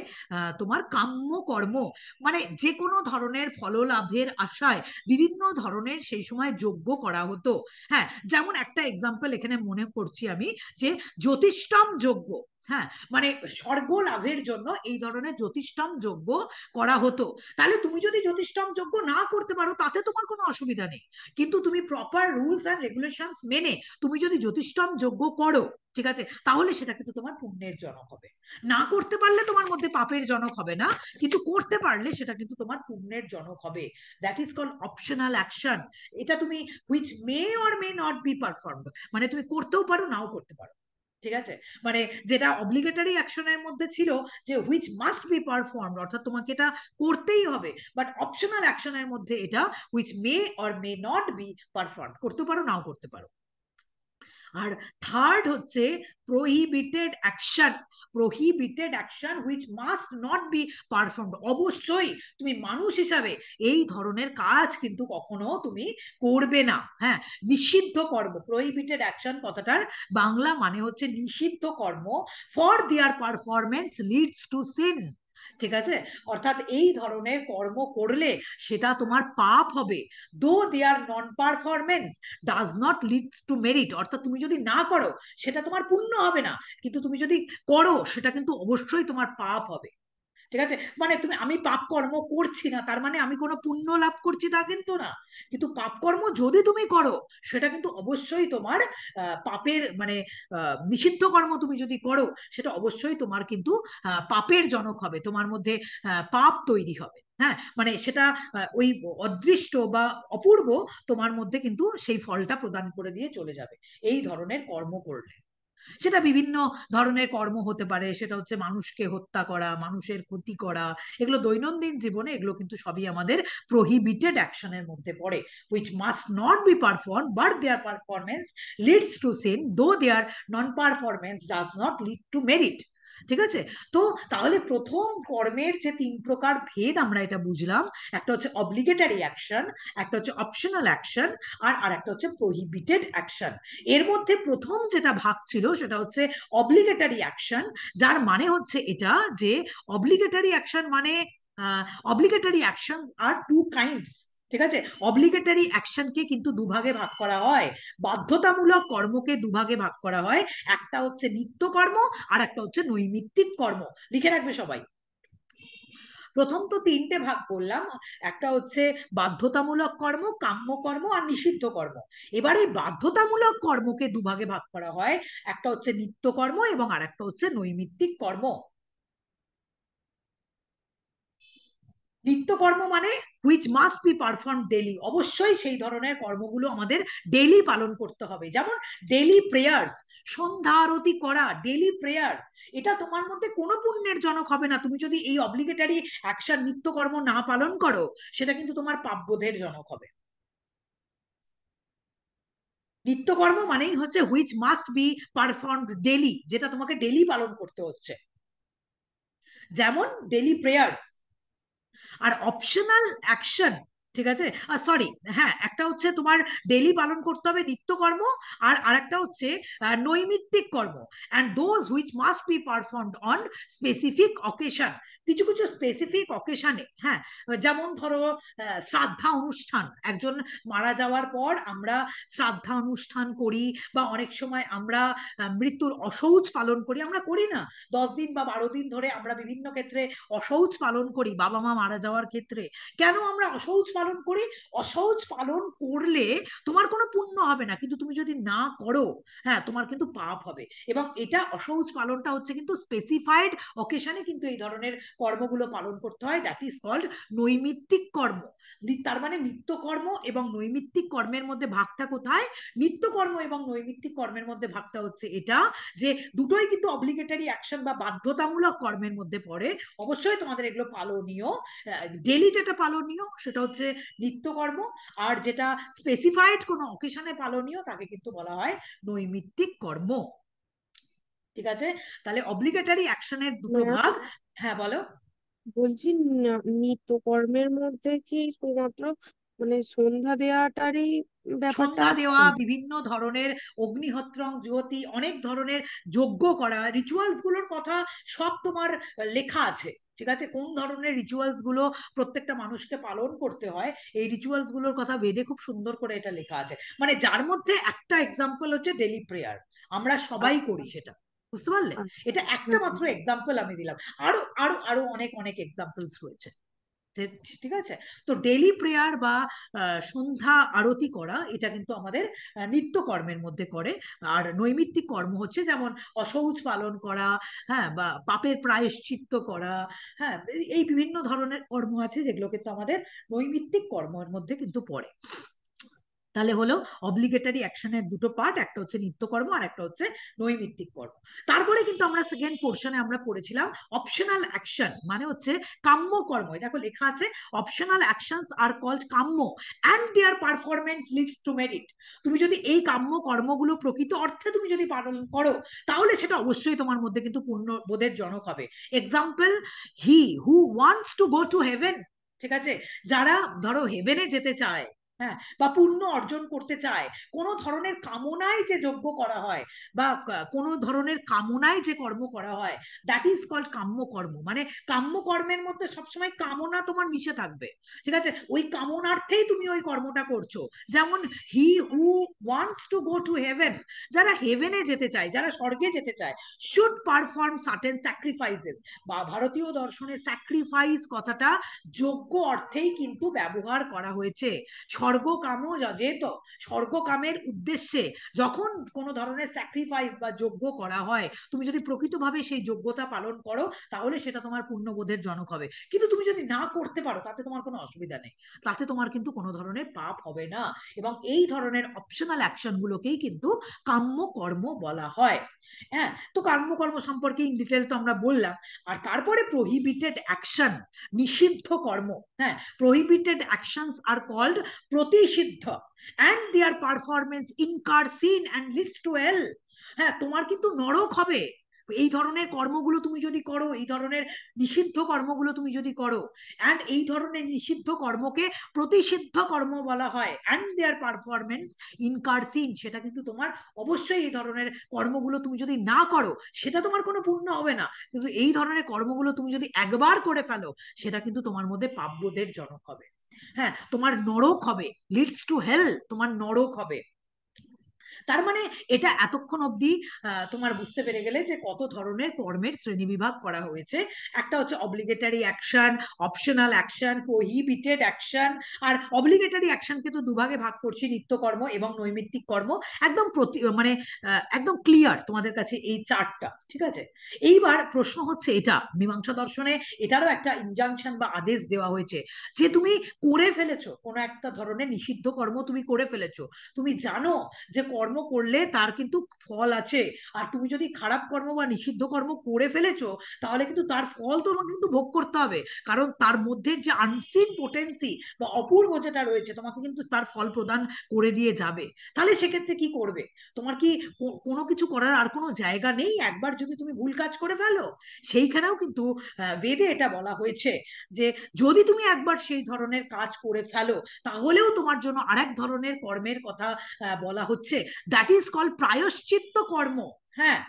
তোমার কাম্য কর্ম। মানে যে কোনো ধরনের ফললাভের আশায় বিভিন্ন ধরনের সেই সময় যজ্ঞ করা হতো। হ্যাঁ, যেমন একটা এক্সাম্পল এখানে মনে করছি আমি, যে জ্যোতিষ্ঠম যজ্ঞ। হ্যাঁ, মানে স্বর্গ লাভের জন্য এই ধরনের জ্যোতিষ্ঠম যজ্ঞ করা হতো। তাহলে তুমি যদি জ্যোতিষ্ঠম যজ্ঞ না করতে পারো, তাতে তোমার কোনো অসুবিধা নেই। কিন্তু তুমি প্রপার রুলস অ্যান্ড রেগুলেশনস মেনে তুমি যদি জ্যোতিষ্ঠম যজ্ঞ করো, ঠিক আছে, তাহলে সেটা কিন্তু তোমার পুণ্যের জনক হবে। না করতে পারলে তোমার মধ্যে পাপের জনক হবে না, কিন্তু করতে পারলে সেটা কিন্তু তোমার পুণ্যের জনক হবে। That is called optional action. এটা তুমি which may or may not be performed, মানে তুমি করতেও পারো, নাও করতে পারো। ঠিক আছে? মানে যেটা অব্লিগেটরি অ্যাকশনের মধ্যে ছিল, যে হুইচ মাস্ট বি পারফর্মড, অর্থাৎ তোমাকে এটা করতেই হবে, বাট অপশনাল অ্যাকশনের মধ্যে এটা which may or may not be performed, করতে পারো, নাও করতে পারো। আর থার্ড হচ্ছে prohibited action. Prohibited action which must not be performed. অবশ্যই তুমি মানুষ হিসাবে এই ধরনের কাজ কিন্তু কখনো তুমি করবে না। হ্যাঁ, নিষিদ্ধ কর্ম, প্রহিবিটেড অ্যাকশন কথাটার বাংলা মানে হচ্ছে নিষিদ্ধ কর্ম। For their performance leads to sin. ঠিক আছে? অর্থাৎ এই ধরনের কর্ম করলে সেটা তোমার পাপ হবে। Though their non performance does not lead to merit. অর্থাৎ তুমি যদি না করো, সেটা তোমার পুণ্য হবে না, কিন্তু তুমি যদি করো, সেটা কিন্তু অবশ্যই তোমার পাপ হবে। ঠিক আছে? মানে তুমি, আমি পাপ কর্ম করছি না তার মানে আমি কোনো পুণ্য লাভ করছি তা কিন্তু না। কিন্তু পাপ কর্ম যদি তুমি করো, সেটা কিন্তু অবশ্যই তোমার পাপের মানে নিষিদ্ধ কর্ম তুমি যদি করো, সেটা অবশ্যই তোমার কিন্তু পাপের জনক হবে, তোমার মধ্যে পাপ তৈরি হবে। হ্যাঁ, মানে সেটা ওই অদৃষ্ট বা অপূর্ব তোমার মধ্যে কিন্তু সেই ফলটা প্রদান করে দিয়ে চলে যাবে, এই ধরনের কর্ম করলে। সেটা বিভিন্ন ধরনের কর্ম হতে পারে, সেটা হচ্ছে মানুষকে হত্যা করা, মানুষের ক্ষতি করা। এগুলো দৈনন্দিন জীবনে এগুলো কিন্তু সবই আমাদের প্রহিবিটেড অ্যাকশনের মধ্যে পড়ে। Which must not be perform but their performance leads to sin, though their non performance does not lead to merit. ঠিক আছে? তো তাহলে প্রথম কর্মের যে তিন প্রকার ভেদ আমরা এটা বুঝলাম, একটা হচ্ছে অব্লিগেটরি অ্যাকশন, একটা হচ্ছে অপশনাল অ্যাকশন, আর একটা হচ্ছে প্রহিবিটেড অ্যাকশন। এর মধ্যে প্রথম যেটা ভাগ ছিল সেটা হচ্ছে অব্লিগেটরি অ্যাকশন, যার মানে হচ্ছে এটা যে অব্লিগেটরি অ্যাকশন মানে অব্লিগেটরি অ্যাকশন আর টু কাইন্ডস। ঠিক আছে? অব্লিগেটরি অ্যাকশনকে কিন্তু দুভাগে ভাগ করা হয়, বাধ্যতামূলক কর্মকে দুভাগে ভাগ করা হয়। একটা হচ্ছে নিত্য কর্ম, আর একটা হচ্ছে নৈমিত্তিক কর্ম। লিখে রাখবে সবাই। প্রথম তো তিনটে ভাগ করলাম, একটা হচ্ছে বাধ্যতামূলক কর্ম, কাম্য কর্ম, আর নিষিদ্ধ কর্ম। এবার এই বাধ্যতামূলক কর্মকে দুভাগে ভাগ করা হয়, একটা হচ্ছে নিত্য কর্ম এবং আর একটা হচ্ছে নৈমিত্তিক কর্ম। নিত্যকর্ম মানে which must be perform daily, অবশ্যই সেই ধরনের কর্মগুলো আমাদের ডেলি পালন করতে হবে। যেমন ডেলি প্রেয়ার্স, সন্ধ্যা আরতি করা, ডেলি প্রেয়ার। এটা তোমার মধ্যে কোনো পুণ্যের জনক হবে না তুমি যদি এই অব্লিগেটরি অ্যাকশন নিত্যকর্ম না পালন করো, সেটা কিন্তু তোমার পাপবোধের জনক হবে। নিত্যকর্ম মানেই হচ্ছে which must be performed daily, যেটা তোমাকে ডেলি পালন করতে হচ্ছে, যেমন ডেলি প্রেয়ার্স। আর অপশনাল অ্যাকশন, ঠিক আছে, সরি, হ্যাঁ, একটা হচ্ছে তোমার ডেলি পালন করতে হবে নিত্যকর্ম, আর আরেকটা হচ্ছে নৈমিত্তিক কর্ম, and those which must be performed on specific occasion. কিছু কিছু স্পেসিফিক অকেশনে, হ্যাঁ, যেমন ধরো শ্রাদ্ধা অনুষ্ঠান, একজন মারা যাওয়ার পর আমরা শ্রাদ্ধা অনুষ্ঠান করি, বা অনেক সময় আমরা মৃত্যুর অশৌচ পালন করি, আমরা করি না? 10 দিন বা 12 দিন ধরে আমরা বিভিন্ন ক্ষেত্রে অশৌচ পালন করি বাবা মা মারা যাওয়ার ক্ষেত্রে। কেন আমরা অশৌচ পালন করি? অশৌচ পালন করলে তোমার কোনো পুণ্য হবে না, কিন্তু তুমি যদি না করো, হ্যাঁ, তোমার কিন্তু পাপ হবে। এবং এটা অশৌচ পালনটা হচ্ছে কিন্তু স্পেসিফাইড অকেশনে কিন্তু এই ধরনের কর্মগুলো পালন করতে হয়, দ্যাট ইজ কল্ড নৈমিত্তিক কর্ম। তার মানে নিত্যকর্ম এবং নৈমিত্তিক কর্মের মধ্যে ভাগটা কোথায়? নিত্যকর্ম এবং নৈমিত্তিক কর্মের মধ্যে ভাগটা হচ্ছে এটা, যে দুটোই কিন্তু অব্লিগেটরি অ্যাকশন বা বাধ্যতামূলক কর্মের মধ্যে পড়ে। অবশ্যই তোমাদের এগুলো পালনীয়, ডেলি যেটা পালনীয় সেটা হচ্ছে নিত্যকর্ম, আর যেটা স্পেসিফাইড কোনো অকেশনে পালনীয় তাকে কিন্তু বলা হয় নৈমিত্তিক কর্ম। ঠিক আছে? তাহলে অব্লিগেটরি অ্যাকশনের দুটো ম্যাম, ভাগ। হ্যাঁ, বলো। বলছি নিত্যকর্মের মধ্যে কি শুধুমাত্র মানে সন্ধ্যা দেওয়াটারই ব্যাপারটা সন্ধ্যা আছে? দেওয়া, বিভিন্ন ধরনের অগ্নিহোত্রং জ্যোতি, অনেক ধরনের যজ্ঞ করা, রিচুয়ালস গুলোর কথা সব তোমার লেখা আছে। ঠিক আছে? কোন ধরনের রিচুয়ালস গুলো প্রত্যেকটা মানুষকে পালন করতে হয়, এই রিচুয়ালস গুলোর কথা বেদে খুব সুন্দর করে এটা লেখা আছে। মানে যার মধ্যে একটা এক্সাম্পল হচ্ছে ডেলি প্রেয়ার, আমরা সবাই আচ্ছা। করি সেটা। বুঝতে পারলে? আচ্ছা। এটা একটা হুম, মাত্র এক্সাম্পল আমি দিলাম, আরো আরো আরো অনেক অনেক এক্সাম্পলস রয়েছে। ঠিক আছে? তো ডেলি প্রেয়ার বা সন্ধ্যা আরতি করা, এটা কিন্তু আমাদের নিত্য কর্মের মধ্যে করে। আর নৈমিত্তিক কর্ম হচ্ছে যেমন অশৌচ পালন করা, হ্যাঁ, বা পাপের প্রায়শ্চিত্ত করা, হ্যাঁ, এই বিভিন্ন ধরনের কর্ম আছে যেগুলো কিন্তু আমাদের নৈমিত্তিক কর্মের মধ্যে কিন্তু পড়ে। তাহলে হলো অব্লিগেটরি অ্যাকশনের দুটো পার্ট, একটা হচ্ছে নিত্যকর্ম আর একটা হচ্ছে নৈমিত্তিক কর্ম। তারপরে কিন্তু আমরা সেকেন্ড পোর্শনে আমরা পড়েছিলাম অপশনাল অ্যাকশন, মানে হচ্ছে কাম্য কর্ম। দেখো লেখা আছে অপশনাল অ্যাকশনস আর কল্ড কাম্য and their performance leads two merit. তুমি যদি এই কাম্য কর্মগুলো প্রকৃত অর্থে তুমি যদি পালন করো, তাহলে সেটা অবশ্যই তোমার মধ্যে কিন্তু পুণ্যবোধের জনক হবে। Example, he who wants to go to haven. ঠিক আছে? যারা ধরো হেভেনে যেতে চায়, হ্যাঁ, বা পুণ্য অর্জন করতে চায়, কোনো ধরনের কামনায় যে যজ্ঞ করা হয় বা কোনো ধরনের কামনায় যে কর্ম করা হয়, দ্যাট ইজ কল্ড কাম্য কর্ম। মানে কাম্য কর্মের মধ্যে সবসময় কামনা তোমার মিশে থাকবে। ঠিক আছে? ওই কামনার্থেই তুমি ওই কর্মটা করছো। যেমন he who wants to go to heaven, যারা হেভেনে যেতে চায়, যারা স্বর্গে যেতে চায়, শুড পারফর্ম সার্টেন স্যাক্রিফাইসেস। বা ভারতীয় দর্শনে স্যাক্রিফাইস কথাটা যোগ্য অর্থেই কিন্তু ব্যবহার করা হয়েছে। স্বর্গকাম, যেহেতু স্বর্গকামের উদ্দেশ্যে যখন কোনো ধরনের স্যাক্রিফাইস বা যজ্ঞ করা হয়, তুমি যদি প্রকৃতভাবে সেই যোগ্যতা পালন করো, তাহলে সেটা তোমার পুণ্যবোধের জনক হবে। কিন্তু তুমি যদি না করতে পারো, তাতে তোমার কোনো অসুবিধা নেই, তাতে তোমার কিন্তু কোনো ধরনের পাপ হবে না। এবং এই ধরনের অপশনাল অ্যাকশন গুলোকেই কিন্তু কাম্য কর্ম বলা হয়। হ্যাঁ, তো কাম্য কর্ম সম্পর্কে ইন ডিটেল তো আমরা বললাম। আর তারপরে প্রহিবিটেড অ্যাকশন, নিষিদ্ধ কর্ম। হ্যাঁ, প্রহিবিটেড অ্যাকশনস আর কল্ড প্রতিষিদ্ধ, and their performance incur sin and leads to hell. হ্যাঁ, তোমার কিন্তু নরক হবে এই ধরনের কর্মগুলো তুমি যদি করো, এই ধরনের নিষিদ্ধ কর্মগুলো তুমি যদি করো। অ্যান্ড এই ধরনের নিষিদ্ধ কর্মকে প্রতিষিদ্ধ কর্ম বলা হয়। And their performance incur sin, সেটা কিন্তু তোমার অবশ্যই এই ধরনের কর্মগুলো তুমি যদি না করো, সেটা তোমার কোনো পুণ্য হবে না। কিন্তু এই ধরনের কর্মগুলো তুমি যদি একবার করে ফেলো, সেটা কিন্তু তোমার মধ্যে পাপবোধের জনক হবে। হ্যাঁ, তোমার নরক হবে, লিডস টু হেল, তোমার নরক হবে। তার মানে এটা এতক্ষণ অবধি তোমার বুঝতে পেরে গেলে যে কত ধরনের কর্মের শ্রেণীবিভাগ করা হয়েছে। একটা হচ্ছে obligatory action, optional action, prohibited action. আর অব্লিগেটরি অ্যাকশনকে তো দুভাগে ভাগ করছি, নিত্যকর্ম এবং নৈমিত্তিক কর্ম। একদম মানে একদম ক্লিয়ার তোমাদের কাছে এই চারটা। ঠিক আছে? এইবার প্রশ্ন হচ্ছে, এটা মীমাংসা দর্শনে এটারও একটা ইনজাংশন বা আদেশ দেওয়া হয়েছে, যে তুমি করে ফেলেছো কোনো একটা ধরনের নিষিদ্ধ কর্ম, তুমি করে ফেলেছো, তুমি জানো যে কর্ম করলে তার কিন্তু ফল আছে। আর তুমি যদি খারাপ কর্ম বা নিষিদ্ধ কর্ম করে ফেলেছো, তাহলে কিন্তু তার ফল তোমাকে কিন্তু ভোগ করতে হবে। কারণ তার মধ্যে যে আনসিন পোটেন্সি বা অপূর্ব যেটা রয়েছে, তোমাকে কিন্তু তার ফল প্রদান করে দিয়ে যাবে। তাহলে সেক্ষেত্রে কি করবে? তোমার কি কোনো কিছু করার আর কোনো জায়গা নেই? একবার যদি তুমি ভুল কাজ করে ফেলো, সেইখানেও কিন্তু বেদে এটা বলা হয়েছে যে যদি তুমি একবার সেই ধরনের কাজ করে ফেলো, তাহলেও তোমার জন্য আরেক ধরনের কর্মের কথা বলা হচ্ছে, দ্যাট ইজ কল প্রায়শ্চিত্ত কর্ম। হ্যাঁ,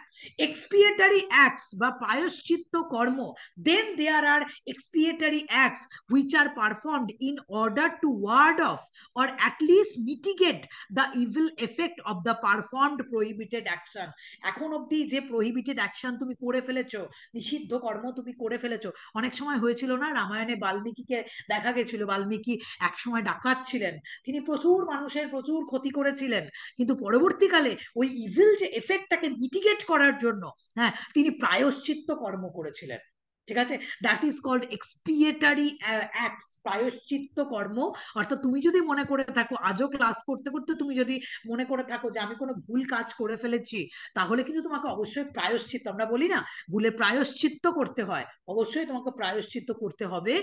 এক্সপিয়েটারি অ্যাক্টস বা প্রায়শ্চিত্ত কর্ম, then there are expiatory acts which are performed in order to ward off or at least mitigate the evil effect of the performed prohibited action. এখন অব্দি যে প্রহিবিটেড অ্যাকশন তুমি করে ফেলেছো, নিষিদ্ধ কর্ম তুমি করে ফেলেছো। অনেক সময় হয়েছিল না, রামায়ণে বাল্মীকিকে দেখা গেছিল, বাল্মীকি একসময় ডাকাত ছিলেন, তিনি প্রচুর মানুষের প্রচুর ক্ষতি করেছিলেন, কিন্তু পরবর্তীকালে ওই ইভিল যে এফেক্টটাকে মিটিগেট করার জন্য, হ্যাঁ, তিনি প্রায়শ্চিত্ত কর্ম করেছিলেন। ঠিক আছে, দ্যাট ইজ কল্ড এক্সপিয়েটারি অ্যাক্ট, প্রায়শ্চিত্ত কর্ম। অর্থাৎ তুমি যদি মনে করে থাকো, আজও ক্লাস করতে করতে তুমি যদি মনে করে থাকো যে আমি কোনো ভুল কাজ করে ফেলেছি, তাহলে কিন্তু তোমাকে অবশ্যই প্রায়শ্চিত্ত, আমরা বলি না ভুলে প্রায়শ্চিত্ত করতে হয়, অবশ্যই তোমাকে প্রায়শ্চিত্ত করতে হবে,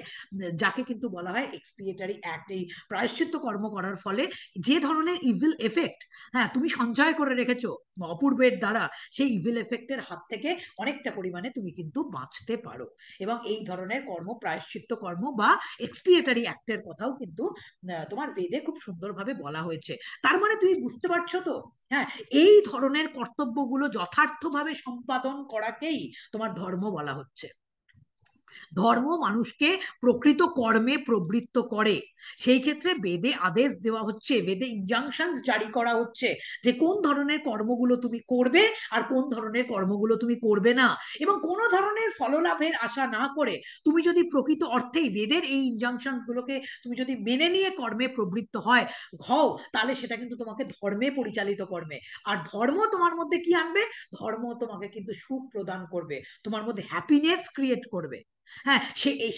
যাকে কিন্তু বলা হয় এক্সপিয়েটারি অ্যাক্ট। এই প্রায়শ্চিত্ত কর্ম করার ফলে যে ধরনের ইভিল এফেক্ট, হ্যাঁ, তুমি সঞ্চয় করে রেখেছো অপূর্বের দ্বারা, সেই ইভিল এফেক্টের হাত থেকে অনেকটা পরিমাণে তুমি কিন্তু বাঁচতে পারো। এবং এই ধরনের কর্ম, প্রায়শ্চিত্ত কর্ম বা এক্সপিয়েটারি অ্যাক্টের কথাও কিন্তু তোমার বেদে খুব সুন্দরভাবে বলা হয়েছে। তার মানে তুমি বুঝতে পারছো তো, হ্যাঁ, এই ধরনের কর্তব্যগুলো যথার্থভাবে সম্পাদন করাকেই তোমার ধর্ম বলা হচ্ছে। ধর্ম মানুষকে প্রকৃত কর্মে প্রবৃত্ত করে। সেই ক্ষেত্রে বেদে আদেশ দেওয়া হচ্ছে, বেদে ইনজাংশন জারি করা হচ্ছে যে কোন ধরনের কর্মগুলো তুমি করবে আর কোন ধরনের কর্মগুলো তুমি করবে না, এবং কোন ধরনের ফললাভের আশা না করে তুমি যদি প্রকৃত অর্থেই বেদের এই ইনজাংশন গুলোকে তুমি যদি মেনে নিয়ে কর্মে প্রবৃত্ত হও, তাহলে সেটা কিন্তু তোমাকে ধর্মে পরিচালিত করবে। আর ধর্ম তোমার মধ্যে কি আনবে? ধর্ম তোমাকে কিন্তু সুখ প্রদান করবে, তোমার মধ্যে হ্যাপিনেস ক্রিয়েট করবে। হ্যাঁ,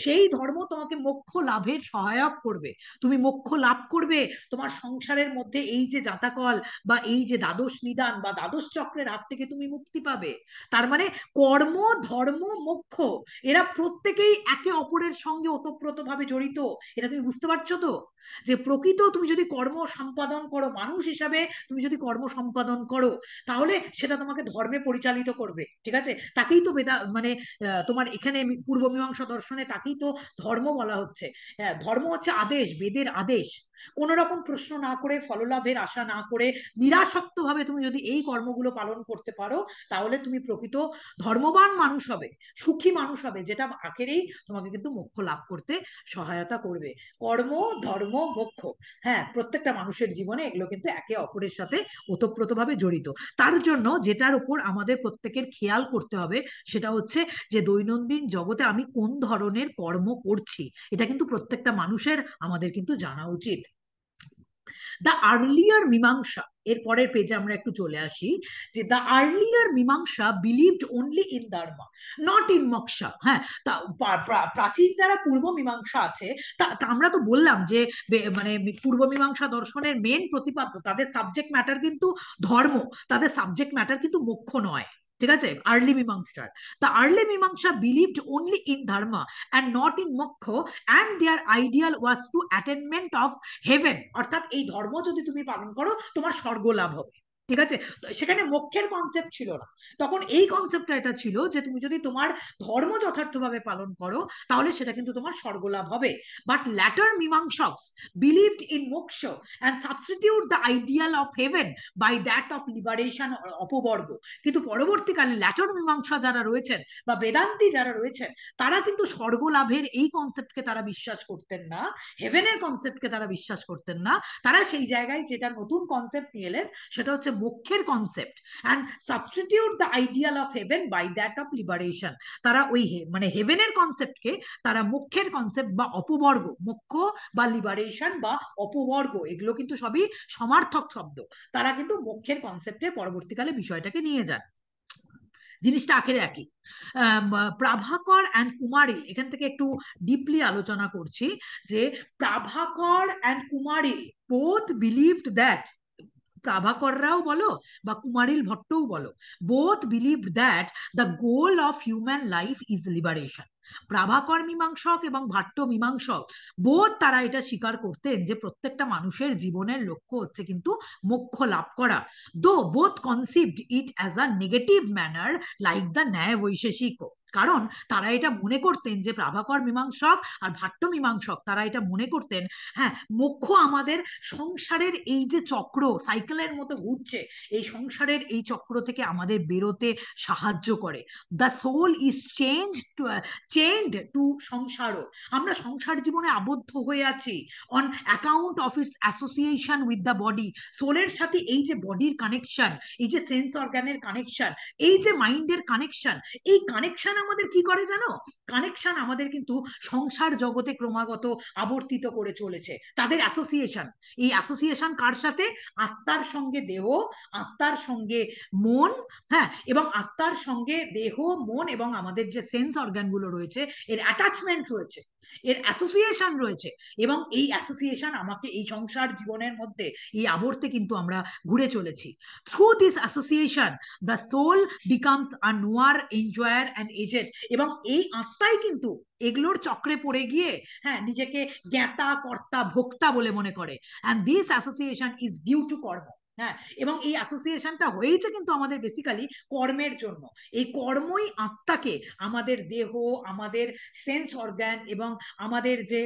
সেই ধর্ম তোমাকে মোক্ষ লাভের সহায়ক করবে। তুমি মোক্ষ লাভ করবে, তোমার সংসারের মধ্যে এই যে জাতাকল বা এই যে দ্বাদশ নিদান বা দ্বাদশ চক্রের হাত থেকে তুমি মুক্তি পাবে। তার মানে কর্ম, ধর্ম, মোক্ষ, এরা প্রত্যেকেই একে অপরের সঙ্গে ওতপ্রোতভাবে জড়িত। এটা তুমি বুঝতে পারছো তো, যে প্রকৃত তুমি যদি কর্ম সম্পাদন করো, মানুষ হিসাবে তুমি যদি কর্ম সম্পাদন করো, তাহলে সেটা তোমাকে ধর্মে পরিচালিত করবে। ঠিক আছে, তাকেই তো বেদা মানে তোমার এখানে পূর্ব মীমাংসা দর্শনে তাকেই তো ধর্ম বলা হচ্ছে। হ্যাঁ, ধর্ম হচ্ছে আদেশ, বেদের আদেশ। কোন রকম প্রশ্ন না করে, ফললাভের আশা না করে, নিরাসক্ত ভাবে তুমি যদি এই কর্মগুলো পালন করতে পারো, তাহলে তুমি প্রকৃত ধর্মবান মানুষ হবে, সুখী মানুষ হবে, যেটা আখেরেই তোমাকে কিন্তু মোক্ষ লাভ করতে সহায়তা করবে। কর্ম, ধর্ম, মোক্ষ, হ্যাঁ, প্রত্যেকটা মানুষের জীবনে এগুলো কিন্তু একে অপরের সাথে ওতপ্রোতভাবে জড়িত। তার জন্য যেটার উপর আমাদের প্রত্যেকের খেয়াল করতে হবে, সেটা হচ্ছে যে দৈনন্দিন জগতে আমি কোন ধরনের কর্ম করছি, এটা কিন্তু প্রত্যেকটা মানুষের আমাদের কিন্তু জানা উচিত। দ্য আর্লিয়ার মীমাংসা, এর পরের পেজে আমরা একটু চলে আসি, যে দ্য আর্লিয়ার মীমাংসা বিলিভড অনলি ইন ধর্ম, নট ইন মোক্ষা। হ্যাঁ, তা প্রাচীন যারা পূর্ব মীমাংসা আছে, আমরা তো বললাম যে মানে পূর্ব মীমাংসা দর্শনের মেন প্রতিপাদ্য, তাদের সাবজেক্ট ম্যাটার কিন্তু ধর্ম, তাদের সাবজেক্ট ম্যাটার কিন্তু মোক্ষ নয়। ঠিক আছে, আর্লি মীমাংসার, the early Mimamsa believed only in dharma and not in moksha, and their ideal was to attainment of heaven. অর্থাৎ এই ধর্ম যদি তুমি পালন করো, তোমার স্বর্গ লাভ হবে। ঠিক আছে, সেখানে মোক্ষের কনসেপ্ট ছিল না, তখন এই কনসেপ্টটা এটা ছিল যে তুমি যদি তোমার ধর্ম যথার্থভাবে পালন করো, তাহলে সেটা কিন্তু তোমার স্বর্গ লাভ হবে। But later Mimamsakas believed in moksha and substitute the ideal of heaven by that of liberation, অপবর্গ। কিন্তু পরবর্তীকালে ল্যাটার মীমাংসা যারা রয়েছেন বা বেদান্তি যারা রয়েছেন, তারা কিন্তু স্বর্গ লাভের এই কনসেপ্টকে তারা বিশ্বাস করতেন না, হেভেনের কনসেপ্টকে তারা বিশ্বাস করতেন না। তারা সেই জায়গায় যেটা নতুন কনসেপ্ট নিয়ে এলেন, সেটা হচ্ছে মোক্ষের concept, and substitute the ideal of heaven by that of liberation. তারা ওই মানে হেভেনের কনসেপ্টকে তারা মোক্ষের কনসেপ্ট বা অপবর্গ, মোক্ষ বা লিবারেশন বা অপবর্গ, এগুলো কিন্তু সবই সমার্থক শব্দ, তারা কিন্তু মোক্ষের কনসেপ্টে পরবর্তীকালে বিষয়টাকে নিয়ে যান। জিনিসটা আখেরে একই। প্রাভাকর অ্যান্ড কুমারিল, এখান থেকে একটু ডিপলি আলোচনা করছি, যে Prabhakara and Kumarila both believed that, প্রাভাকররাও বলো বা কুমারিল ভট্টও বলো, both believed that the goal of human life is liberation. Prabhakara Mimamsaka এবং ভাট্ট মীমাংসক বোধ তারা এটা স্বীকার করতেন যে প্রত্যেকটা মানুষের জীবনের লক্ষ্য হচ্ছে কিন্তু মোক্ষ লাভ করা, দো both conceived it as a negative manner like the ন্যায় বৈশেষিক। কারণ তারা এটা মনে করতেন যে প্রাভাকর মীমাংসক আর ভাট্ট মীমাংসক তারা এটা মনে করতেন, হ্যাঁ, মোক্ষ আমাদের সংসারের এই যে চক্র সাইকেলের মতো ঘুরছে, এই সংসারের এই চক্র থেকে আমাদের বেরোতে সাহায্য করে। The soul is changed to সংসারও। আমরা সংসার জীবনে আবদ্ধ হয়ে আছি on account of its association with the body. সোলের সাথে এই যে বডির কানেকশন, এই যে সেন্স অর্গানের কানেকশন, এই যে মাইন্ডের কানেকশন, এই কানেকশন আমাদের কি করে জানো? কানেকশন আমাদের কিন্তু সংসার জগতে ক্রমাগত আবর্তিত করে চলেছে। তাদের অ্যাসোসিয়েশন, এই অ্যাসোসিয়েশন কার সাথে? আত্মার সঙ্গে দেহ, আত্মার সঙ্গে মন, হ্যাঁ, এবং আত্মার সঙ্গে দেহ, মন এবং আমাদের যে সেন্স অর্গানগুলো রয়েছে এর অ্যাটাচমেন্ট রয়েছে, এর অ্যাসোসিয়েশন রয়েছে। এবং এই অ্যাসোসিয়েশন আমাকে এই সংসার জীবনের মধ্যে এই আবর্তে কিন্তু আমরা ঘুরে চলেছি। Through this association the soul becomes a knower enjoyer and agent. এবং এই আত্মাই কিন্তু এগুলোর চক্রে পড়ে গিয়ে, হ্যাঁ, নিজেকে জ্ঞাতা কর্তা ভোক্তা বলে মনে করে। And this association is due to karma. হ্যাঁ, এবং এই অ্যাসোসিয়েশনটা হয়েছে কিন্তু আমাদের বেসিক্যালি কর্মের জন্য। এই কর্মই আত্মাকে আমাদের দেহ, আমাদের সেন্স অর্গান এবং আমাদের যে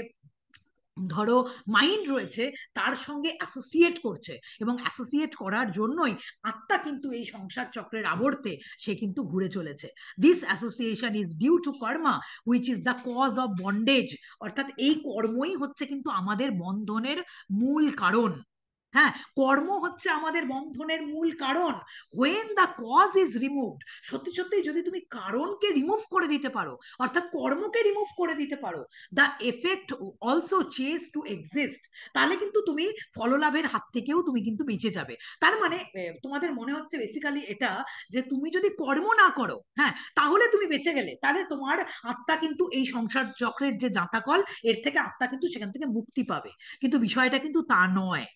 ধরো মাইন্ড রয়েছে তার সঙ্গে অ্যাসোসিয়েট করছে, এবং অ্যাসোসিয়েট করার জন্যই আত্মা কিন্তু এই সংসার চক্রের আবর্তে সে কিন্তু ঘুরে চলেছে। This association is due to karma which is the cause of bondage. অর্থাৎ এই কর্মই হচ্ছে কিন্তু আমাদের বন্ধনের মূল কারণ। হ্যাঁ, কর্ম হচ্ছে আমাদের বন্ধনের মূল কারণ। When the cause is removed, সত্যি সত্যি যদি তুমি কারণকে রিমুভ করে দিতে পারো, অর্থাৎ কর্মকে রিমুভ করে দিতে পারো, the effect also cease to exist, তাহলে কিন্তু তুমি ফললাভের হাত থেকেও তুমি কিন্তু বেঁচে যাবে। তার মানে তোমাদের মনে হচ্ছে বেসিক্যালি এটা, যে তুমি যদি কর্ম না করো, হ্যাঁ, তাহলে তুমি বেঁচে গেলে, তাহলে তোমার আত্মা কিন্তু এই সংসার চক্রের যে জাঁতাকল এর থেকে আত্মা কিন্তু সেখান থেকে মুক্তি পাবে। কিন্তু বিষয়টা কিন্তু তা নয়।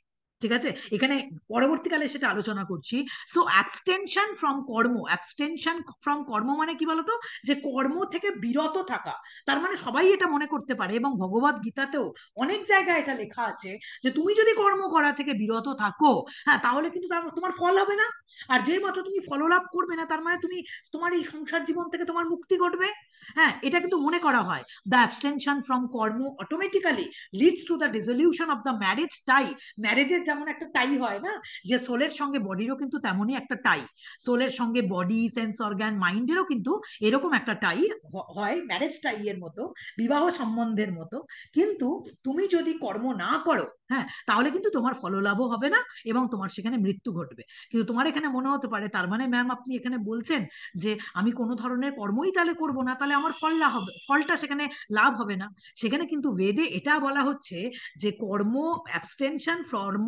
ঠিক আছে, এখানে পরবর্তীকালে সেটা আলোচনা করছি। সো অ্যাবস্টেনশন ফ্রম কর্ম, অ্যাবস্টেনশন ফ্রম কর্ম মানে কি বলতো? যে কর্ম থেকে বিরত থাকা। তার মানে সবাই এটা মনে করতে পারে, এবং ভগবত গীতাতেও অনেক জায়গায় এটা লেখা আছে যে তুমি যদি কর্ম করা থেকে বিরত থাকো, হ্যাঁ, তাহলে কিন্তু তোমার ফল হবে না। আর যে মাত্র তুমি ফললাভ করবে না, তার মানে তুমি তোমার এই সংসার জীবন থেকে তোমার মুক্তি ঘটবে। হ্যাঁ, এটা কিন্তু মনে করা হয়। The abstention from karma automatically leads to the resolution of the marriage tie. ম্যারেজের যেমন একটা টাই হয় না, যে সোলের সঙ্গে বডিরও কিন্তু তেমনই একটা টাই। সোলের সঙ্গে বডি, সেন্স অর্গান, মাইন্ডেরও কিন্তু এরকম একটা টাই হয়, ম্যারেজ টাই এর মতো, বিবাহ সম্বন্ধের মতো। কিন্তু তুমি যদি কর্ম না করো, হ্যাঁ, তাহলে কিন্তু তোমার ফললাভও হবে না এবং তোমার সেখানে মৃত্যু ঘটবে। কিন্তু তোমার এখানে মনে হতে পারে, তার মানে ম্যাম আপনি এখানে বলছেন যে আমি কোনো ধরনের কর্মই তাহলে করব না, তাহলে আমার ফল লাভ হবে, ফলটা সেখানে লাভ হবে না। সেখানে কিন্তু বেদে এটা বলা হচ্ছে যে কর্ম, অ্যাবস্টেনশন ফ্রম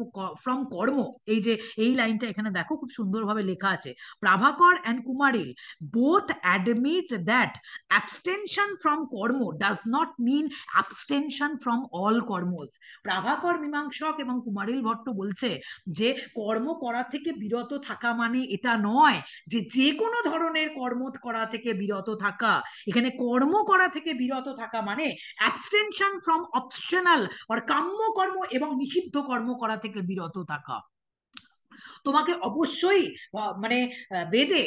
ফ্রম কর্ম, এই যে এই লাইনটা এখানে দেখো খুব সুন্দরভাবে লেখা আছে, প্রাভাকর and কুমারিল both admit that abstention from karma does not mean abstention from all কর্মস। প্রাভাকর Mimamsaka এবং কুমারিল ভট্ট বলছে যে কর্ম করা থেকে বিরত থাকা মানে এটা নয় যে যে কোনো ধরনের কর্ম করা থেকে বিরত থাকা। এখানে কর্ম করা থেকে বিরত থাকা মানে অ্যাবস্টেনশন ফ্রম অপশনাল আর কাম্য কর্ম এবং নিষিদ্ধ কর্ম করা থেকে বিরত থাকা। তোমাকে অবশ্যই মানে বেদে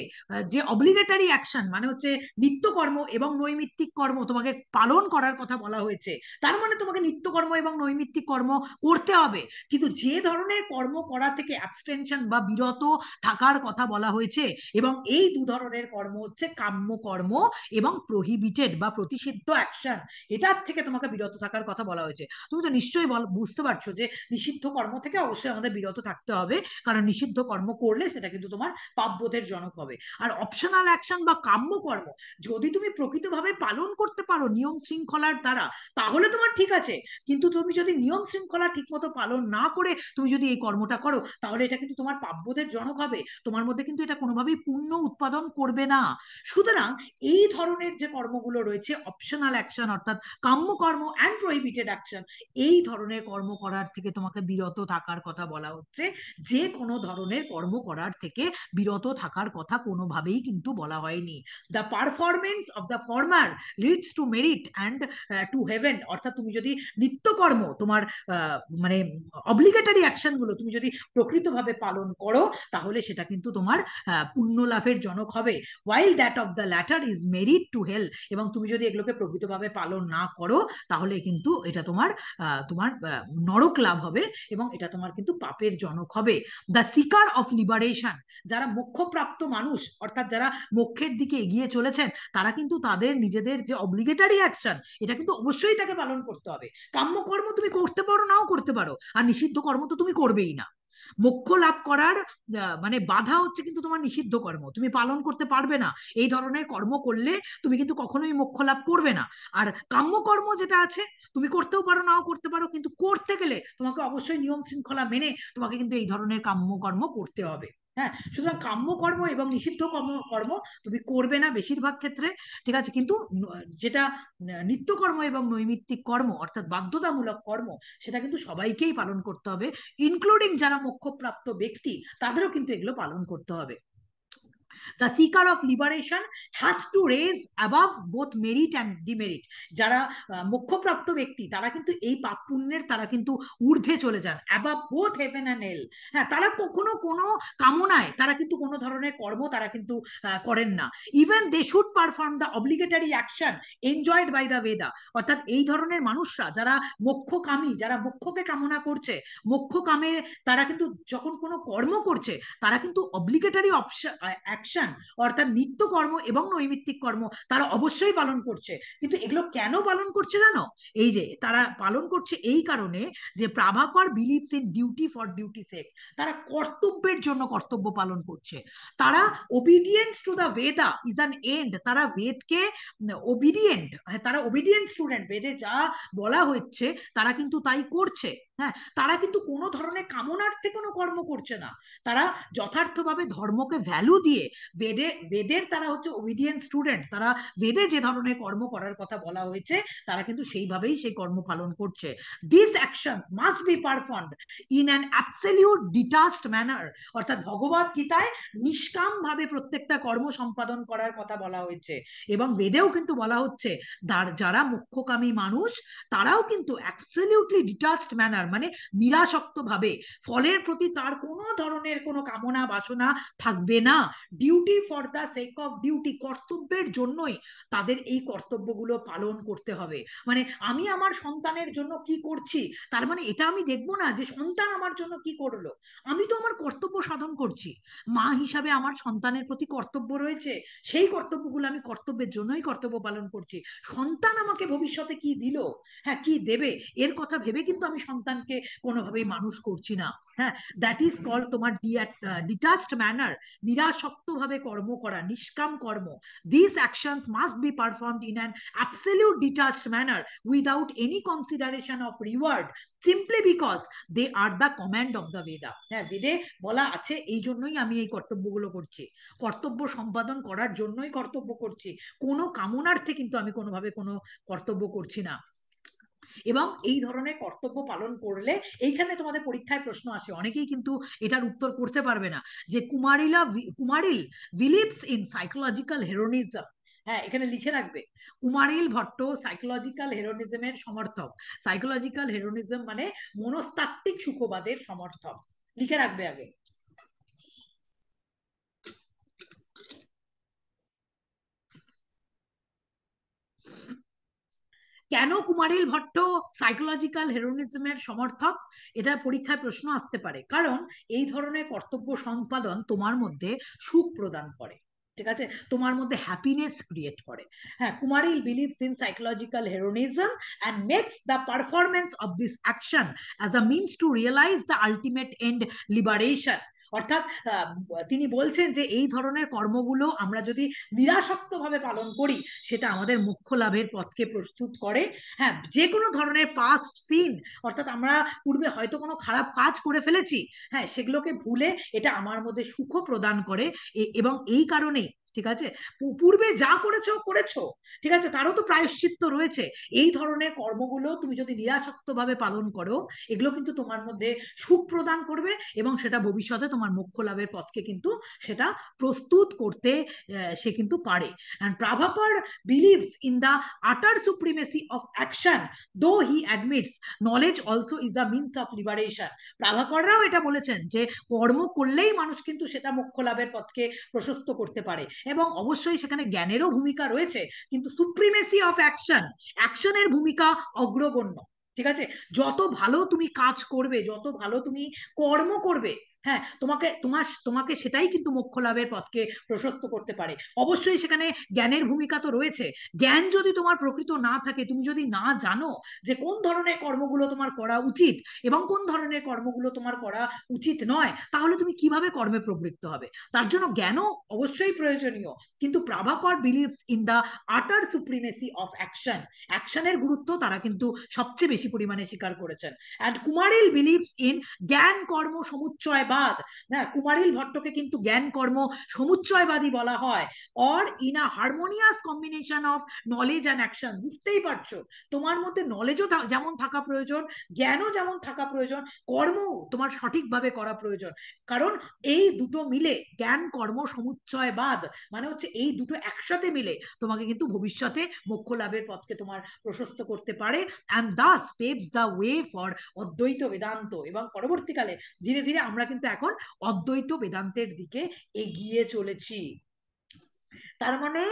যে অব্লিগেটরি অ্যাকশন মানে হচ্ছে নিত্যকর্ম এবং নৈমিত্তিক কর্ম তোমাকে পালন করার কথা বলা হয়েছে। তার মানে তোমাকে নিত্যকর্ম এবং নৈমিত্তিক কর্ম করতে হবে। কিন্তু যে ধরনের কর্ম করা থেকে অ্যাবস্টেনশন বা বিরত থাকার কথা বলা হয়েছে, এবং এই দু ধরনের কর্ম হচ্ছে কাম্য কর্ম এবং প্রহিবিটেড বা প্রতিষিদ্ধ অ্যাকশন, এটার থেকে তোমাকে বিরত থাকার কথা বলা হয়েছে। তুমি তো নিশ্চয়ই বুঝতে পারছো যে নিষিদ্ধ কর্ম থেকে অবশ্যই আমাদের বিরত থাকতে হবে, কারণ নিষিদ্ধ কর্ম করলে সেটা কিন্তু তোমার পাপবোধের জনক হবে। আর অপশনাল অ্যাকশন বা কাম্য কর্ম যদি তুমি প্রকৃতভাবে পালন করতে পারো নিয়ম শৃঙ্খলার দ্বারা, তাহলে তোমার ঠিক আছে। কিন্তু তুমি যদি নিয়ম শৃঙ্খলা ঠিকমতো পালন না করে তুমি যদি এই কর্মটা করো, তাহলে এটা কিন্তু তোমার পাপবোধের জনক হবে, তোমার মধ্যে কিন্তু এটা কোনোভাবেই পুণ্য উৎপাদন করবে না। সুতরাং এই ধরনের যে কর্মগুলো রয়েছে অপশনাল অ্যাকশন অর্থাৎ কাম্য কর্ম অ্যান্ড প্রহিবিটেড অ্যাকশন, এই ধরনের কর্ম করার থেকে তোমাকে বিরত থাকার কথা বলা হচ্ছে যে কোনো কোনো ধরনের কর্ম করার থেকে বিরত থাকার কথা কোনোভাবেই কিন্তু বলা হয়নি। The performance of the former leads to merit and to heaven, অর্থাৎ তুমি যদি নিত্যকর্ম তোমার মানে অব্লিগেটরি অ্যাকশন গুলো তুমি যদি প্রকৃতভাবে পালন করো, তাহলে সেটা কিন্তু তোমার পুণ্য লাভের জনক হবে। while that of the latter is merit to hell, এবং তুমি যদি এগুলোকে প্রকৃতভাবে পালন না করো, তাহলে কিন্তু এটা তোমার তোমার নরক লাভ হবে, এবং এটা তোমার কিন্তু পাপের জনক হবে। দ্য সিকার অফ লিবারেশন, যারা মোক্ষপ্রাপ্ত মানুষ, অর্থাৎ যারা মোক্ষের দিকে এগিয়ে চলেছেন, তারা কিন্তু তাদের নিজেদের যে অব্লিগেটরি অ্যাকশন, এটা কিন্তু অবশ্যই তাকে পালন করতে হবে। কাম্যকর্ম তুমি করতে পারো নাও করতে পারো, আর নিষিদ্ধ কর্ম তো তুমি করবেই না। মোক্ষ লাভ করার মানে বাধা হচ্ছে কিন্তু তোমার নিষিদ্ধ কর্ম, তুমি পালন করতে পারবে না। এই ধরনের কর্ম করলে তুমি কিন্তু কখনোই মোক্ষ লাভ করবে না। আর কাম্যকর্ম যেটা আছে, তুমি করতেও পারো নাও করতে পারো, কিন্তু করতে গেলে তোমাকে অবশ্যই নিয়ম শৃঙ্খলা মেনে তোমাকে কিন্তু এই ধরনের কাম্যকর্ম করতে হবে। হ্যাঁ, সুতরাং কাম্যকর্ম এবং নিষিদ্ধ কর্ম তুমি করবে না বেশিরভাগ ক্ষেত্রে, ঠিক আছে, কিন্তু যেটা নিত্যকর্ম এবং নৈমিত্তিক কর্ম অর্থাৎ বাধ্যতামূলক কর্ম, সেটা কিন্তু সবাইকেই পালন করতে হবে, ইনক্লুডিং যারা মোক্ষপ্রাপ্ত ব্যক্তি, তাদেরও কিন্তু এগুলো পালন করতে হবে। The seeker of liberation has to raise above both merit and demerit. যারা মোক্ষপ্রাপ্ত ব্যক্তি, তারা কিন্তু এই পাপ পুণ্যের তারা কিন্তু ঊর্ধ্বে চলে যান, above both heaven and hell। হ্যাঁ, তারা কখনো কোনো কামনায় তারা কিন্তু কোনো ধরনের কর্ম তারা কিন্তু করেন না। Even they should perform the obligatory action enjoined by the Veda, অর্থাৎ এই ধরনের মানুষরা যারা মোক্ষকামী, যারা মোক্ষকে কামনা করছে, মোক্ষ কামে তারা কিন্তু যখন কোনো কর্ম করছে, তারা কিন্তু অব্লিগেটরি অ্যাকশন অর্থাৎ নিত্য কর্ম এবং নৈমিত্তিক কর্ম তারা অবশ্যই পালন করছে। কিন্তু এগুলো কেন পালন করছে জানো? এই যে তারা পালন করছে এই কারণে যে Prabhakara believes in duty for duty sake, তারা কর্তব্যের জন্য কর্তব্য পালন করছে। তারা obedience to the Veda is an end, তারা বেদকে ওবিডিয়েন্ট, তারা ওবিডিয়েন্ট স্টুডেন্ট, বেদে যা বলা হচ্ছে তারা কিন্তু তাই করছে। হ্যাঁ, তারা কিন্তু কোনো ধরনের কামনার্থে কোনো কর্ম করছে না, তারা যথার্থভাবে ধর্মকে ভ্যালু দিয়ে বেদের তারা হচ্ছে ওবিডিয়েন্ট স্টুডেন্ট, তারা বেদে যে ধরনের কর্ম করার কথা বলা হয়েছে তারা কিন্তু সেইভাবেই সেই কর্ম পালন করছে। This actions must be performed in an absolute detached manner, অর্থাৎ ভগবত গীতায় নিষ্কাম ভাবে প্রত্যেকটা কর্ম সম্পাদন করার কথা বলা হয়েছে, এবং বেদেও কিন্তু বলা হচ্ছে যারা মুখ্যকামী মানুষ তারাও কিন্তু অ্যাবসলিউটলি ডিটাচড ম্যানার, মানে নিরাসক্ত ভাবে ফলের প্রতি তার কোনো ধরনের কোনো কামনা বাসনা থাকবে না। Duty for the sake of duty, কর্তব্যের জন্যই তাদের এই কর্তব্যগুলো পালন করতে হবে। মানে আমি আমার সন্তানের জন্য কি করছি, তার মানে এটা আমি দেখবো না যে সন্তান আমার জন্য কি করলো, আমি তো আমার কর্তব্য সাধন করছি। মা হিসাবে আমার সন্তানের প্রতি কর্তব্য রয়েছে, সেই কর্তব্যগুলো আমি কর্তব্যের জন্যই কর্তব্য পালন করছি। সন্তান আমাকে ভবিষ্যতে কি দিল, হ্যাঁ কি দেবে, এর কথা ভেবে কিন্তু আমি সন্তানকে কোনোভাবেই মানুষ করছি না। হ্যাঁ, দ্যাট ইজ কল তোমার ডিটাচড ম্যানার, নিরাসক্ত ভাবে কর্ম করা, নিষ্কাম কর্ম। This actions must be performed in an absolute detached manner without any consideration of reward, simply because they are the command of the Veda. হ্যাঁ, বেদে বলা আছে, এই জন্যই আমি এই কর্তব্যগুলো করছি, কর্তব্য সম্পাদন করার জন্যই কর্তব্য করছি, কোনো কামনার্থে কিন্তু আমি কোনোভাবে কোনো কর্তব্য করছি না। এবং এই ধরনের কর্তব্য পালন করলে, এইখানে তোমাদের পরীক্ষায় প্রশ্ন আসে, অনেকেই কিন্তু এটার উত্তর করতে পারবে না, যে কুমারিল বিলিভস ইন সাইকোলজিক্যাল হেরোনিজম। হ্যাঁ, এখানে লিখে রাখবে, কুমারিল ভট্ট সাইকোলজিক্যাল হেরোনিজমের সমর্থক। সাইকোলজিক্যাল হেরোনিজম মানে মনস্তাত্ত্বিক সুখবাদের সমর্থক, লিখে রাখবে আগে। কেন কুমারিল ভট্ট সাইকোলজিক্যাল হেরোনিজমের সমর্থক, এটা পরীক্ষায় প্রশ্ন আসতে পারে, কারণ এই ধরনের কর্তব্য সম্পাদন তোমার মধ্যে সুখ প্রদান করে, ঠিক আছে, তোমার মধ্যে হ্যাপিনেস ক্রিয়েট করে। হ্যাঁ, Kumarila believes in psychological hedonism and makes the performance of this action as a means to realize the ultimate end liberation. অর্থাৎ তিনি বলছেন যে এই ধরনের কর্মগুলো আমরা যদি নিরাসক্ত ভাবে পালন করি, সেটা আমাদের মোক্ষ লাভের পথকে প্রস্তুত করে। হ্যাঁ, যে কোনো ধরনের পাস্ট সিন, অর্থাৎ আমরা পূর্বে হয়তো কোনো খারাপ কাজ করে ফেলেছি, হ্যাঁ সেগুলোকে ভুলে এটা আমার মধ্যে সুখ প্রদান করে, এবং এই কারণেই, ঠিক আছে? পূর্বে যা করেছো করেছো, ঠিক আছে, তারও তো প্রায়শ্চিত্ত রয়েছে। এই ধরনের কর্মগুলো তুমি যদি নিরাসক্ত ভাবে পালন করো, এগুলো কিন্তু তোমার মধ্যে সুখ প্রদান করবে, এবং সেটা ভবিষ্যতে তোমার মোক্ষ লাভের পথকে কিন্তু সেটা প্রস্তুত করতে সে কিন্তু পারে। And Prabhakar believes in the utter supremacy of action, though he admits knowledge also is a means of liberation. প্রাভাকররাও এটা বলেছেন যে কর্ম করলেই মানুষ কিন্তু সেটা মোক্ষ লাভের পথকে প্রশস্ত করতে পারে, এবং অবশ্যই সেখানে জ্ঞানেরও ভূমিকা রয়েছে, কিন্তু সুপ্রিমেসি অফ অ্যাকশন, অ্যাকশনের ভূমিকা অগ্রগণ্য। ঠিক আছে? যত ভালো তুমি কাজ করবে, যত ভালো তুমি কর্ম করবে, হ্যাঁ, তোমাকে সেটাই কিন্তু মোক্ষ লাভের পথকে প্রশস্ত করতে পারে। অবশ্যই সেখানে জ্ঞানের ভূমিকা তো রয়েছে। জ্ঞান যদি তোমার প্রকৃত না থাকে, তুমি যদি না জানো যে কোন ধরনের কর্মগুলো তোমার করা উচিত এবং কোন ধরনের কর্মগুলো তোমার করা উচিত নয়, তাহলে তুমি কিভাবে কর্মে প্রবৃত্ত হবে? তার জন্য জ্ঞানও অবশ্যই প্রয়োজনীয়। কিন্তু প্রাভাকর বিলিভস ইন দ্য আটার সুপ্রিমেসি অফ অ্যাকশন, অ্যাকশনের গুরুত্ব তারা কিন্তু সবচেয়ে বেশি পরিমাণে স্বীকার করেছেন। অ্যান্ড কুমারিল বিলিভস ইন জ্ঞান কর্ম সমুচ্চয়বাদ। না, কুমারিল ভট্টকে কিন্তু জ্ঞান কর্ম সমুচ্চয়বাদী বলা হয়। Or in a harmonious combination of knowledge and action. বুঝতেই পারছো, তোমার মধ্যে নলেজও যেমন থাকা প্রয়োজন, জ্ঞানও যেমন থাকা প্রয়োজন, কর্ম তোমার সঠিকভাবে করা প্রয়োজন। কারণ এই দুটো মিলে, জ্ঞান কর্ম সমুচ্চয়বাদ মানে হচ্ছে এই দুটো একসাথে মিলে তোমাকে কিন্তু ভবিষ্যতে মোক্ষ লাভের পথকে তোমার প্রশস্ত করতে পারে। And thus paves the way for অদ্বৈত বেদান্ত। এবং পরবর্তীকালে ধীরে ধীরে আমরা কিন্তু এখন অদ্বৈত বেদান্তের দিকে এগিয়ে চলেছি। তার মানে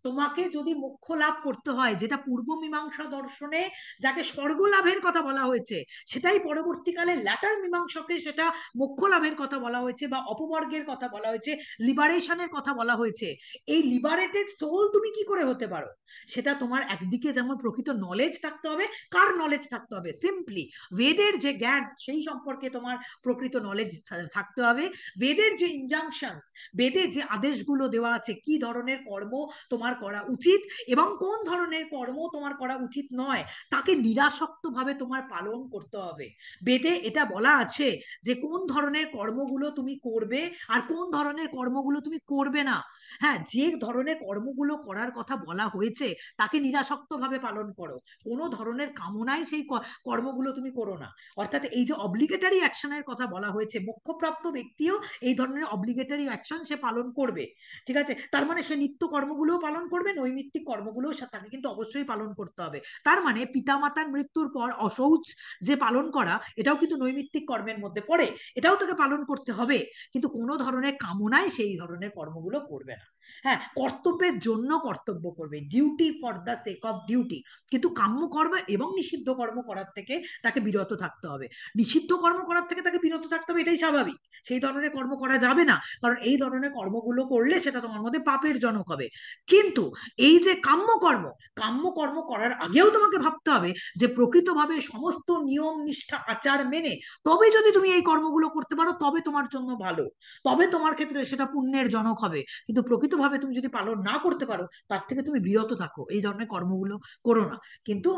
তোমাকে যদি মোক্ষ লাভ করতে হয়, যেটা পূর্ব মীমাংসা দর্শনে যাকে স্বর্গ লাভের কথা বলা হয়েছে, সেটাই পরবর্তীকালে ল্যাটার মীমাংসকে সেটা মোক্ষ লাভের কথা বলা হয়েছে, বা অপবর্গের কথা বলা হয়েছে, লিবারেশনের কথা বলা হয়েছে। এই লিবারেটেড সোল তুমি কি করে হতে পারো? সেটা তোমার একদিকে যেমন প্রকৃত নলেজ থাকতে হবে। কার নলেজ থাকতে হবে? সিম্পলি বেদের যে জ্ঞান, সেই সম্পর্কে তোমার প্রকৃত নলেজ থাকতে হবে। বেদের যে ইনজাংশনস, বেদে যে আদেশগুলো দেওয়া আছে, কি ধরনের কর্ম তোমার করা উচিত এবং কোন ধরনের কর্ম তোমার করা উচিত নয়, তাকে নিরাসক্ত ভাবে তোমার পালন করতে হবে। বেদে এটা বলা আছে যে কোন ধরনের কর্মগুলো তুমি করবে আর কোন ধরনের কর্মগুলো তুমি করবে না। হ্যাঁ, যে ধরনের কর্মগুলো করার কথা বলা হয়েছে তাকে নিরাসক্ত ভাবে পালন করো। কোনো ধরনের কামনায় সেই কর্মগুলো তুমি করো না। অর্থাৎ এই যে অব্লিগেটরি অ্যাকশনের কথা বলা হয়েছে, মোক্ষপ্রাপ্ত ব্যক্তিও এই ধরনের অব্লিগেটরি অ্যাকশন সে পালন করবে। ঠিক আছে? তার মানে সে নিত্য কর্মগুলোও পালন করবে, নৈমিত্তিক কর্মগুলোও তাকে কিন্তু অবশ্যই পালন করতে হবে। তার মানে পিতামাতার মৃত্যুর পর অশৌচ যে পালন করা, এটাও কিন্তু নৈমিত্তিক কর্মের মধ্যে পড়ে, এটাও তাকে পালন করতে হবে। কিন্তু কোনো ধরনের কামনায় সেই ধরনের কর্মগুলো করবে না। হ্যাঁ, কর্তব্যের জন্য কর্তব্য করবে, duty for the sake of duty. কিন্তু কাম্য কর্ম এবং নিষিদ্ধ কর্ম করার থেকে তাকে বিরত থাকতে হবে। নিষিদ্ধ কর্ম করার থেকে তাকে বিরত থাকতে হবে, এটাই স্বাভাবিক। সেই ধরনের কর্ম করা যাবে না, কারণ এই ধরনের কর্মগুলো করলে সেটা তোমার মধ্যে পাপের জনক হবে। কিন্তু এই যে কাম্যকর্ম, কাম্যকর্ম করার আগেও তোমাকে ভাবতে হবে যে প্রকৃতভাবে সমস্ত নিয়ম নিষ্ঠা আচার মেনে তবে যদি তুমি এই কর্মগুলো করতে পারো, তবে তোমার জন্য ভালো, তবে তোমার ক্ষেত্রে সেটা পুণ্যের জনক হবে। কিন্তু প্রকৃতভাবে তুমি যদি পালন না করতে পারো, তার থেকে তুমি বিরত থাকো, এই ধরনের কর্মগুলো করো না। কিন্তু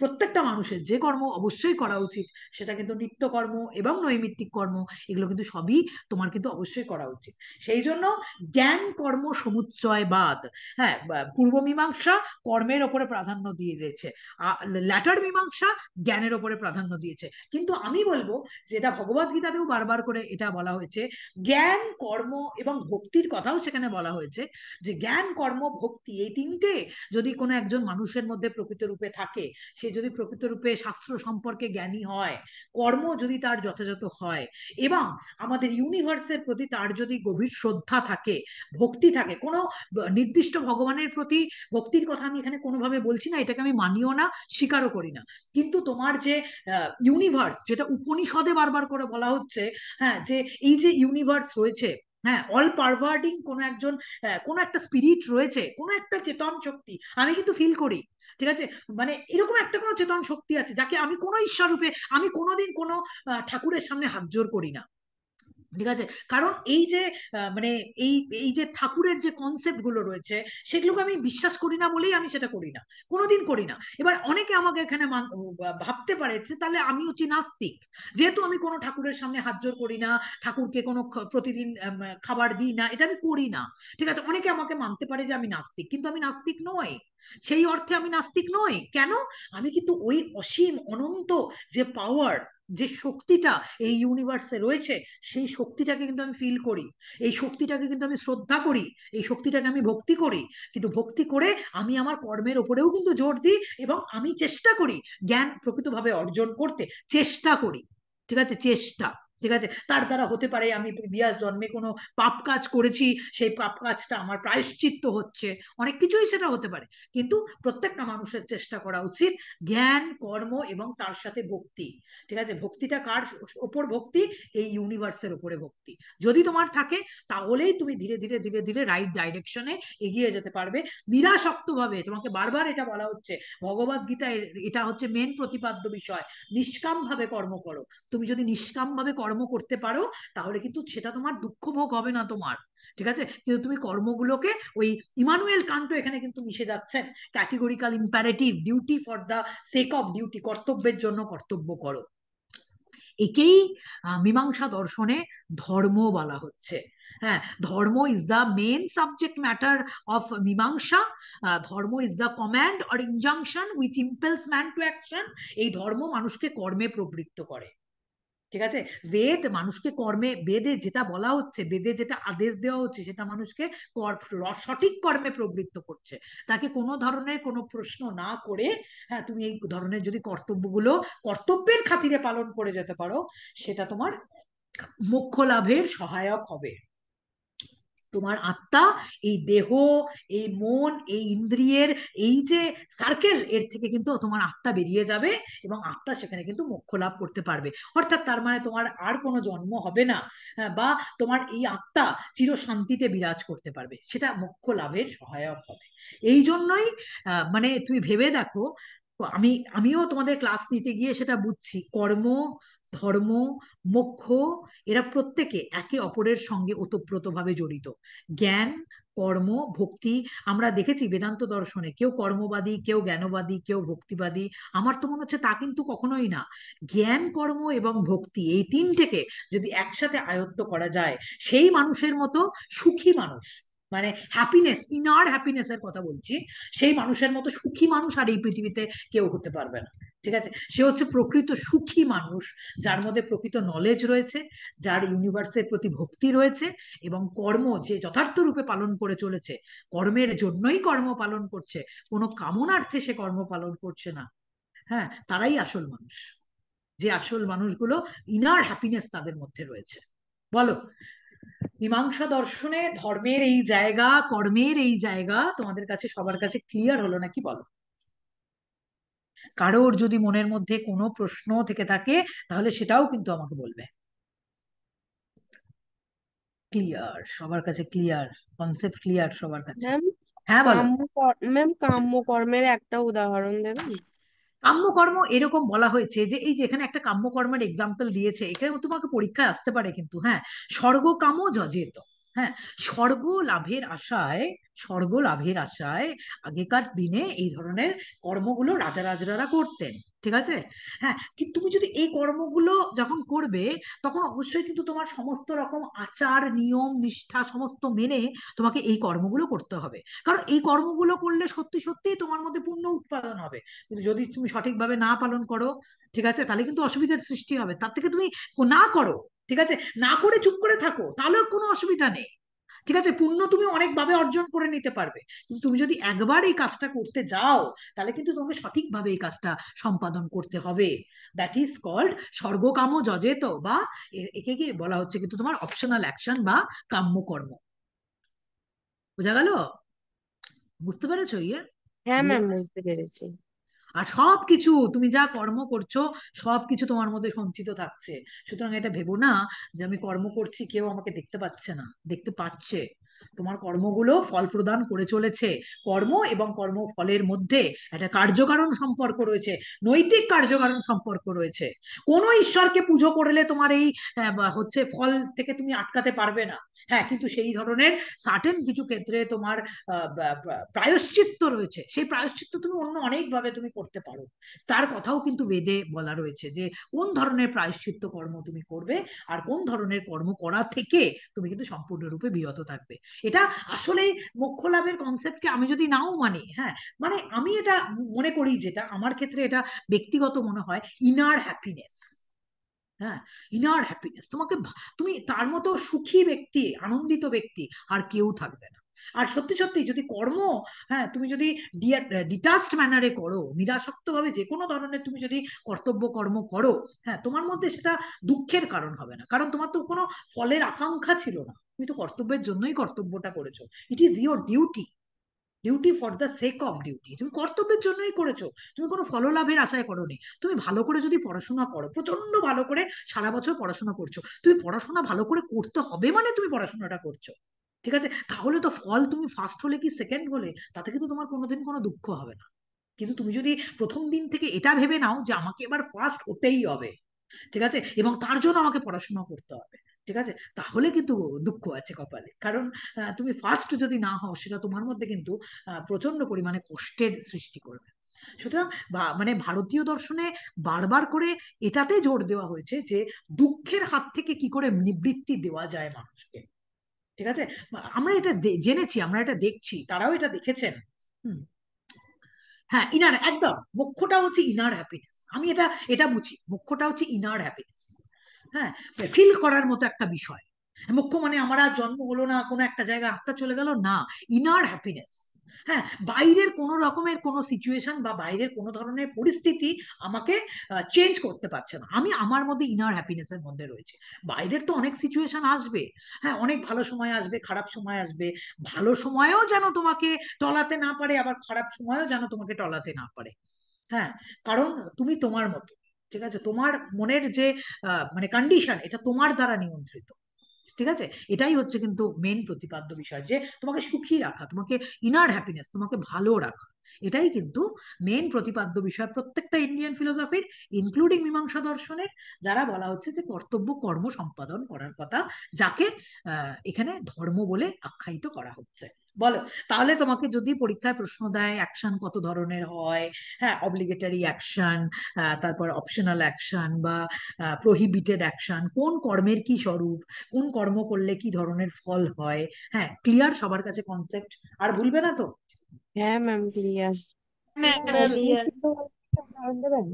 প্রত্যেকটা মানুষের যে কর্ম অবশ্যই করা উচিত, সেটা কিন্তু নিত্যকর্ম এবং নৈমিত্তিক কর্ম, এগুলো কিন্তু সবই তোমার কিন্তু অবশ্যই করা উচিত। সেই জন্য জ্ঞান কর্ম সমুচ্চয়বাদ, হ্যাঁ, পূর্ব মীমাংসা কর্মের ওপরে প্রাধান্য দিয়ে দিয়েছে, ল্যাটার মীমাংসা জ্ঞানের ওপরে প্রাধান্য দিয়েছে। কিন্তু আমি বলবো, যেটা ভগবদ গীতাতেও বারবার করে এটা বলা হয়েছে, জ্ঞান কর্ম এবং ভক্তির কথাও সেখানে বলা হয়েছে, যে জ্ঞান কর্ম ভক্তি এই তিনটে যদি কোনো একজন মানুষের মধ্যে প্রকৃত রূপে থাকে, সে যদি প্রকৃত রূপে শাস্ত্র সম্পর্কে জ্ঞানী হয়, কর্ম যদি তার যথাযথ হয়, এবং আমাদের ইউনিভার্সের প্রতি তার যদি গভীর শ্রদ্ধা থাকে, ভক্তি থাকে, কোনো নির্দিষ্ট ভগবানের প্রতি ভক্তির কথা আমি এখানে কোনোভাবে বলছি না, এটাকে আমি মানিও না, স্বীকারও করি না। কিন্তু তোমার যে ইউনিভার্স, যেটা উপনিষদে বারবার করে বলা হচ্ছে, হ্যাঁ, যে এই যে ইউনিভার্স রয়েছে, হ্যাঁ, অল পারভার্ডিং কোনো একজন, কোনো একটা স্পিরিট রয়েছে, কোনো একটা চেতন শক্তি আমি কিন্তু ফিল করি। ঠিক আছে? মানে এরকম একটা কোনো চেতন শক্তি আছে, যাকে আমি কোনো ঈশ্বর রূপে, আমি কোনোদিন কোনো ঠাকুরের সামনে হাত জোর করি না। ঠিক আছে? কারণ এই যে মানে এই এই যে ঠাকুরের যে কনসেপ্ট গুলো রয়েছে, সেগুলোকে আমি বিশ্বাস করি না বলেই আমি সেটা করি না, কোনোদিন করি না। এবার অনেকে আমাকে এখানে ভাবতে পারে যে তাহলে আমি হচ্ছি নাস্তিক, যেহেতু আমি কোনো ঠাকুরের সামনে হাত জোড় করি না, ঠাকুরকে কোনো প্রতিদিন খাবার দিই না, এটা আমি করি না। ঠিক আছে, অনেকে আমাকে মানতে পারে যে আমি নাস্তিক, কিন্তু আমি নাস্তিক নই। সেই অর্থে আমি নাস্তিক নই কেন? আমি কিন্তু ওই অসীম অনন্ত যে পাওয়ার, যে শক্তিটা এই ইউনিভার্সে রয়েছে, সেই শক্তিটাকে কিন্তু আমি ফিল করি, এই শক্তিটাকে কিন্তু আমি শ্রদ্ধা করি, এই শক্তিটাকে আমি ভক্তি করি। কিন্তু ভক্তি করে আমি আমার কর্মের ওপরেও কিন্তু জোর দিই, এবং আমি চেষ্টা করি জ্ঞান প্রকৃতভাবে অর্জন করতে, চেষ্টা করি। ঠিক আছে, চেষ্টা। ঠিক আছে, তার দ্বারা হতে পারে আমি বিয়াস জন্মে কোনো পাপ কাজ করেছি, সেই পাপ কাজটা আমার প্রায়শ্চিত্ত হচ্ছে, অনেক কিছুই সেটা হতে পারে। কিন্তু প্রত্যেকটা মানুষের চেষ্টা করা উচিত জ্ঞান, কর্ম এবং তার সাথে ভক্তি। ঠিক আছে, ভক্তিটা কার ওপর ভক্তি? এই ইউনিভার্সের উপরে ভক্তি যদি তোমার থাকে, তাহলেই তুমি ধীরে ধীরে ধীরে ধীরে রাইট ডাইরেকশনে এগিয়ে যেতে পারবে। নিরাসক্ত ভাবে, তোমাকে বারবার এটা বলা হচ্ছে, ভগবদ গীতায় এটা হচ্ছে মেন প্রতিপাদ্য বিষয়, নিষ্কাম ভাবে কর্ম করো। তুমি যদি নিষ্কাম ভাবে কর্ম করতে পারো, তাহলে কিন্তু সেটা তোমার দুঃখ ভোগ হবে না তোমার। ঠিক আছে, কিন্তু তুমি কর্মগুলোকে, ওই ইমানুয়েল কান্ট এখানে কিন্তু মিশে যাচ্ছেন, categorical imperative, duty for the sake of duty, কর্তব্যের জন্য কর্তব্য করো। একেই মীমাংসা দর্শনে ধর্ম বলা হচ্ছে। হ্যাঁ, dharma is the main subject matter of Mimamsa. Dharma is the command or injunction which impels man to action. এই ধর্ম মানুষকে কর্মে প্রবৃত্ত করে। ঠিক আছে, বেদ মানুষকে কর্মে, বেদে যেটা বলা হচ্ছে, বেদে যেটা আদেশ দেওয়া হচ্ছে, সেটা মানুষকে সঠিক কর্মে প্রবৃত্ত করছে। তাকে কোনো ধরনের কোনো প্রশ্ন না করে, হ্যাঁ, তুমি এই ধরনের যদি কর্তব্যগুলো কর্তব্যের খাতিরে পালন করে যেতে পারো, সেটা তোমার মোক্ষ লাভের সহায়ক হবে। তোমার আত্মা এই দেহ, এই মন, এই ইন্দ্রিয়ের এই যে সার্কেল, এর থেকে কিন্তু তোমার আত্মা বেরিয়ে যাবে, এবং আত্মা সেখানে কিন্তু মোক্ষ লাভ করতে পারবে। অর্থাৎ তার মানে তোমার আর কোনো জন্ম হবে না, বা তোমার এই আত্মা চির শান্তিতে বিরাজ করতে পারবে, সেটা মোক্ষ লাভের সহায়ক হবে। এই জন্যই মানে তুমি ভেবে দেখো, আমিও তোমাদের ক্লাস নিতে গিয়ে সেটা বুঝছি, কর্ম, ধর্ম, মোক্ষ, এরা প্রত্যেকে একে অপরের সঙ্গে ওতপ্রোতভাবে জড়িত। জ্ঞান, কর্ম, ভক্তি, আমরা দেখেছি বেদান্ত দর্শনে কেউ কর্মবাদী, কেউ জ্ঞানবাদী, কেউ ভক্তিবাদী। আমার তো মনে হচ্ছে তা কিন্তু কখনোই না। জ্ঞান, কর্ম এবং ভক্তি, এই তিনটেকে যদি একসাথে আয়ত্ত করা যায়, সেই মানুষের মতো সুখী মানুষ, মানে হ্যাপিনেস, ইনার হ্যাপিনেস এর কথা বলছি, সেই মানুষের মতো সুখী মানুষ আর এই পৃথিবীতে কেউ হতে পারবে না। ঠিক আছে, সে হচ্ছে প্রকৃত সুখী মানুষ, যার মধ্যে প্রকৃত নলেজ রয়েছে, যার ইউনিভার্সের প্রতি ভক্তি রয়েছে, এবং কর্ম যে যথার্থ রূপে পালন করে চলেছে, কর্মের জন্যই কর্ম পালন করছে, কোনো কামনার্থে সে কর্ম পালন করছে না। হ্যাঁ, তারাই আসল মানুষ, যে আসল মানুষগুলো ইনার হ্যাপিনেস তাদের মধ্যে রয়েছে। বলো, মীমাংসা দর্শনে ধর্মের এই জায়গা, কর্মের এই জায়গা তোমাদের কাছে সবার কাছে ক্লিয়ার হলো নাকি বলো? কারোর যদি মনের মধ্যে কোনো প্রশ্ন থেকে থাকে, তাহলে সেটাও কিন্তু আমাকে বলবে। ক্লিয়ার সবার কাছে? ক্লিয়ার? কনসেপ্ট ক্লিয়ার সবার কাছে? ম্যাম, হ্যাঁ, বলো। ম্যাম কাম্য কর্মের একটা উদাহরণ দেবেন? কাম্যকর্ম এরকম বলা হয়েছে যে, এই যে এখানে একটা কাম্যকর্মের এক্সাম্পল দিয়েছে, এখানে তোমাকে পরীক্ষায় আসতে পারে কিন্তু, হ্যাঁ, স্বর্গ কাম যজেত। হ্যাঁ, স্বর্গ লাভের আশায়, স্বর্গ লাভের আশায় আগেকার দিনে এই ধরনের কর্মগুলো রাজা রাজরারা করতেন। ঠিক আছে, হ্যাঁ, কিন্তু তুমি যদি এই কর্মগুলো যখন করবে, তখন অবশ্যই কিন্তু তোমার সমস্ত রকম আচার, নিয়ম, নিষ্ঠা সমস্ত মেনে তোমাকে এই কর্মগুলো করতে হবে। কারণ এই কর্মগুলো করলে সত্যি সত্যি তোমার মধ্যে পুণ্য উৎপাদন হবে। কিন্তু যদি তুমি সঠিকভাবে না পালন করো, ঠিক আছে, তাহলে কিন্তু অসুবিধার সৃষ্টি হবে। তার থেকে তুমি না করো, ঠিক আছে, না করে চুপ করে থাকো, তাহলেও কোনো অসুবিধা নেই। ঠিক আছে, পুণ্য তুমি অনেকভাবে অর্জন করে নিতে পারবে, কিন্তু তুমি যদি একবার এই কাজটা করতে যাও, তাহলে কিন্তু তোমাকে সঠিকভাবে এই কাজটা সম্পাদন করতে হবে। দ্যাট ইজ কল্ড স্বর্গকাম যজেত, বা একে কি বলা হচ্ছে কিন্তু তোমার অপশনাল অ্যাকশন বা কাম্যকর্ম। বোঝা গেল? বুঝতে পেরেছো? ইয়ে হ্যাঁ ম্যাম, ক্লিয়ার? বুঝতে পেরেছি। আর সবকিছু তুমি যা কর্ম করছো, সবকিছু তোমার মধ্যে সঞ্চিত থাকছে। সুতরাং এটা ভেবো না যে আমি কর্ম করছি, কেউ আমাকে দেখতে পাচ্ছে না, দেখতে পাচ্ছে। তোমার কর্মগুলো ফল প্রদান করে চলেছে। কর্ম এবং কর্মফলের মধ্যে একটা কার্যকারণ সম্পর্ক রয়েছে, নৈতিক কার্যকারণ সম্পর্ক রয়েছে। কোনো ঈশ্বরকে পুজো করলে তোমার এই হচ্ছে ফল থেকে তুমি আটকাতে পারবে না। হ্যাঁ, কিন্তু সেই ধরনের সার্টেন কিছু ক্ষেত্রে তোমার প্রায়শ্চিত্ত রয়েছে, সেই প্রায়শ্চিত্ত তুমি অন্য অনেক ভাবে তুমি করতে পারো। তার কথাও কিন্তু বেদে বলা রয়েছে যে কোন ধরনের প্রায়শ্চিত্ত কর্ম তুমি করবে, আর কোন ধরনের কর্ম করা থেকে তুমি কিন্তু সম্পূর্ণরূপে বিরত থাকবে। এটা আসলে মোক্ষ লাভের কনসেপ্টকে আমি যদি নাও মানি, হ্যাঁ, মানে আমি এটা মনে করি, যেটা আমার ক্ষেত্রে এটা ব্যক্তিগত মনে হয়, ইনার হ্যাপিনেস। হ্যাঁ, ইনার হ্যাপিনেস তোমাকে তুমি তার মতো সুখী ব্যক্তি, আনন্দিত ব্যক্তি আর কেউ থাকবে না। আর সত্যি সত্যি যদি কর্ম, হ্যাঁ, তুমি যদি ডিটাচড ম্যানারে করো, নিরাসক্ত ভাবে যে কোনো ধরনের তুমি যদি কর্তব্য কর্ম করো, হ্যাঁ, তোমার মধ্যে সেটা দুঃখের কারণ হবে না, কারণ তোমার তো কোনো ফলের আকাঙ্ক্ষা ছিল না, তুমি তো কর্তব্যের জন্যই কর্তব্যটা করেছো। It is your duty, duty for the sake of duty, তুমি কর্তব্যের জন্যই করেছো, তুমি কোনো ফললাভের আশায় করোনি। তুমি ভালো করে যদি পড়াশোনা করো, প্রচন্ড ভালো করে সারা বছর পড়াশোনা করছো, তুমি পড়াশোনা ভালো করে করতে হবে মানে তুমি পড়াশোনাটা করছো, ঠিক আছে, তাহলে তো ফল তুমি ফার্স্ট হলে কি সেকেন্ড হলে তাতে কিন্তু তোমার কোনোদিন কোনো দুঃখ হবে না। কিন্তু তুমি যদি প্রথম দিন থেকে এটা ভেবে নাও যে আমাকে এবার ফার্স্ট হতেই হবে, ঠিক আছে, এবং তার জন্য আমাকে পড়াশোনা করতে হবে, ঠিক আছে, তাহলে কিন্তু দুঃখ আছে কপালে। কারণ তুমি ফার্স্ট যদি না হও, সেটা তোমার মধ্যে কিন্তু প্রচন্ড পরিমাণে কষ্টের সৃষ্টি করবে। সুতরাং মানে ভারতীয় দর্শনে বারবার করে এটাতে জোর দেওয়া হয়েছে যে দুঃখের হাত থেকে কি করে নিবৃত্তি দেওয়া যায় মানুষকে, ঠিক আছে। আমরা এটা জেনেছি, আমরা এটা দেখছি, তারাও এটা দেখেছেন। হুম। হ্যাঁ, ইনার, একদম মোক্ষটা হচ্ছে ইনার হ্যাপিনেস, আমি এটা এটা বুঝি, মোক্ষটা হচ্ছে ইনার হ্যাপিনেস। হ্যাঁ, ফিল করার মতো একটা বিষয়। মোক্ষ মানে আমার আর জন্ম হলো না, কোনো একটা জায়গায় আত্মা চলে গেল না, ইনার হ্যাপিনেস। হ্যাঁ, বাইরের কোনো রকমের কোনো সিচুয়েশন বা বাইরের কোনো ধরনের পরিস্থিতি আমাকে চেঞ্জ করতে পারছে না, আমি আমার মধ্যে ইনার হ্যাপিনেসের মধ্যে রয়েছে। বাইরের তো অনেক সিচুয়েশন আসবে, হ্যাঁ, অনেক ভালো সময় আসবে, খারাপ সময় আসবে, ভালো সময়ও যেন তোমাকে টলাতে না পারে, আবার খারাপ সময়ও যেন তোমাকে টলাতে না পারে। হ্যাঁ, কারণ তুমি তোমার মতো, ঠিক আছে, তোমার মনের যে মানে কন্ডিশন, এটা তোমার দ্বারা নিয়ন্ত্রিত, ঠিক আছে। এটাই হচ্ছে কিন্তু মেন প্রতিপাদ্য বিষয়, যে তোমাকে সুখী রাখা, তোমাকে ইনার হ্যাপিনেস, তোমাকে ভালো রাখা, এটাই কিন্তু মেন প্রতিপাদ্য বিষয় প্রত্যেকটা ইন্ডিয়ান ফিলোসফির, ইনক্লুডিং মীমাংসা দর্শনের, যারা বলা হচ্ছে যে কর্তব্য কর্ম সম্পাদন করার কথা, যাকে এখানে ধর্ম বলে আখ্যায়িত করা হচ্ছে। বলো, তাহলে তোমাকে যদি পরীক্ষায় প্রশ্ন দেয় অ্যাকশন কত ধরনের হয়, হ্যাঁ, অব্লিগেটরি অ্যাকশন, তারপর অপশনাল অ্যাকশন, বা প্রহিবিটেড অ্যাকশন, কোন কর্মের কি স্বরূপ, কোন কর্ম করলে কি ধরনের ফল হয়, হ্যাঁ, ক্লিয়ার সবার কাছে কনসেপ্ট? আর ভুলবে না তো? হ্যাঁ ma'am, clear. Ma'am ma'am clear. নিষিদ্ধ গল্পটা উদাহরণ দেবেন?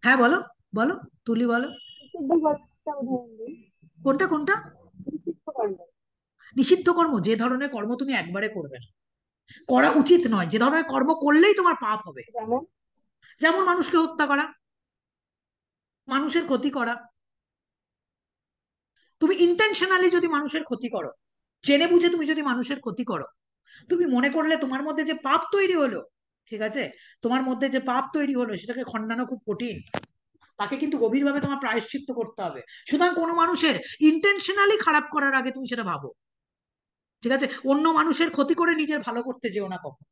হ্যাঁ, বলো, বলো, তুলি বলো। নিষিদ্ধ গল্পটা উদাহরণ দিন। কোনটা কোনটা? নিষিদ্ধ কর্ম। নিষিদ্ধ কর্ম, যে ধরনের কর্ম তুমি একবারে করবে না, করা উচিত নয়, যে ধরনের কর্ম করলেই তোমার পাপ হবে। যেমন? যেমন মানুষকে হত্যা করা, মানুষের ক্ষতি করা। তুমি ইন্টেনশনালি যদি মানুষের ক্ষতি করো, জেনে বুঝে তুমি যদি মানুষের ক্ষতি করো, তুমি মনে করলে তোমার মধ্যে যে পাপ তৈরি হলো, ঠিক আছে, তোমার মধ্যে যে পাপ তৈরি হলো সেটাকে খণ্ডানো খুব কঠিন, তাকে কিন্তু গভীরভাবে তোমার প্রায়শ্চিত্ত করতে হবে। সুতরাং কোনো মানুষের ইন্টেনশনালি খারাপ করার আগে তুমি সেটা ভাবো, ঠিক আছে, অন্য মানুষের ক্ষতি করে নিজের ভালো করতে যেও না কখন।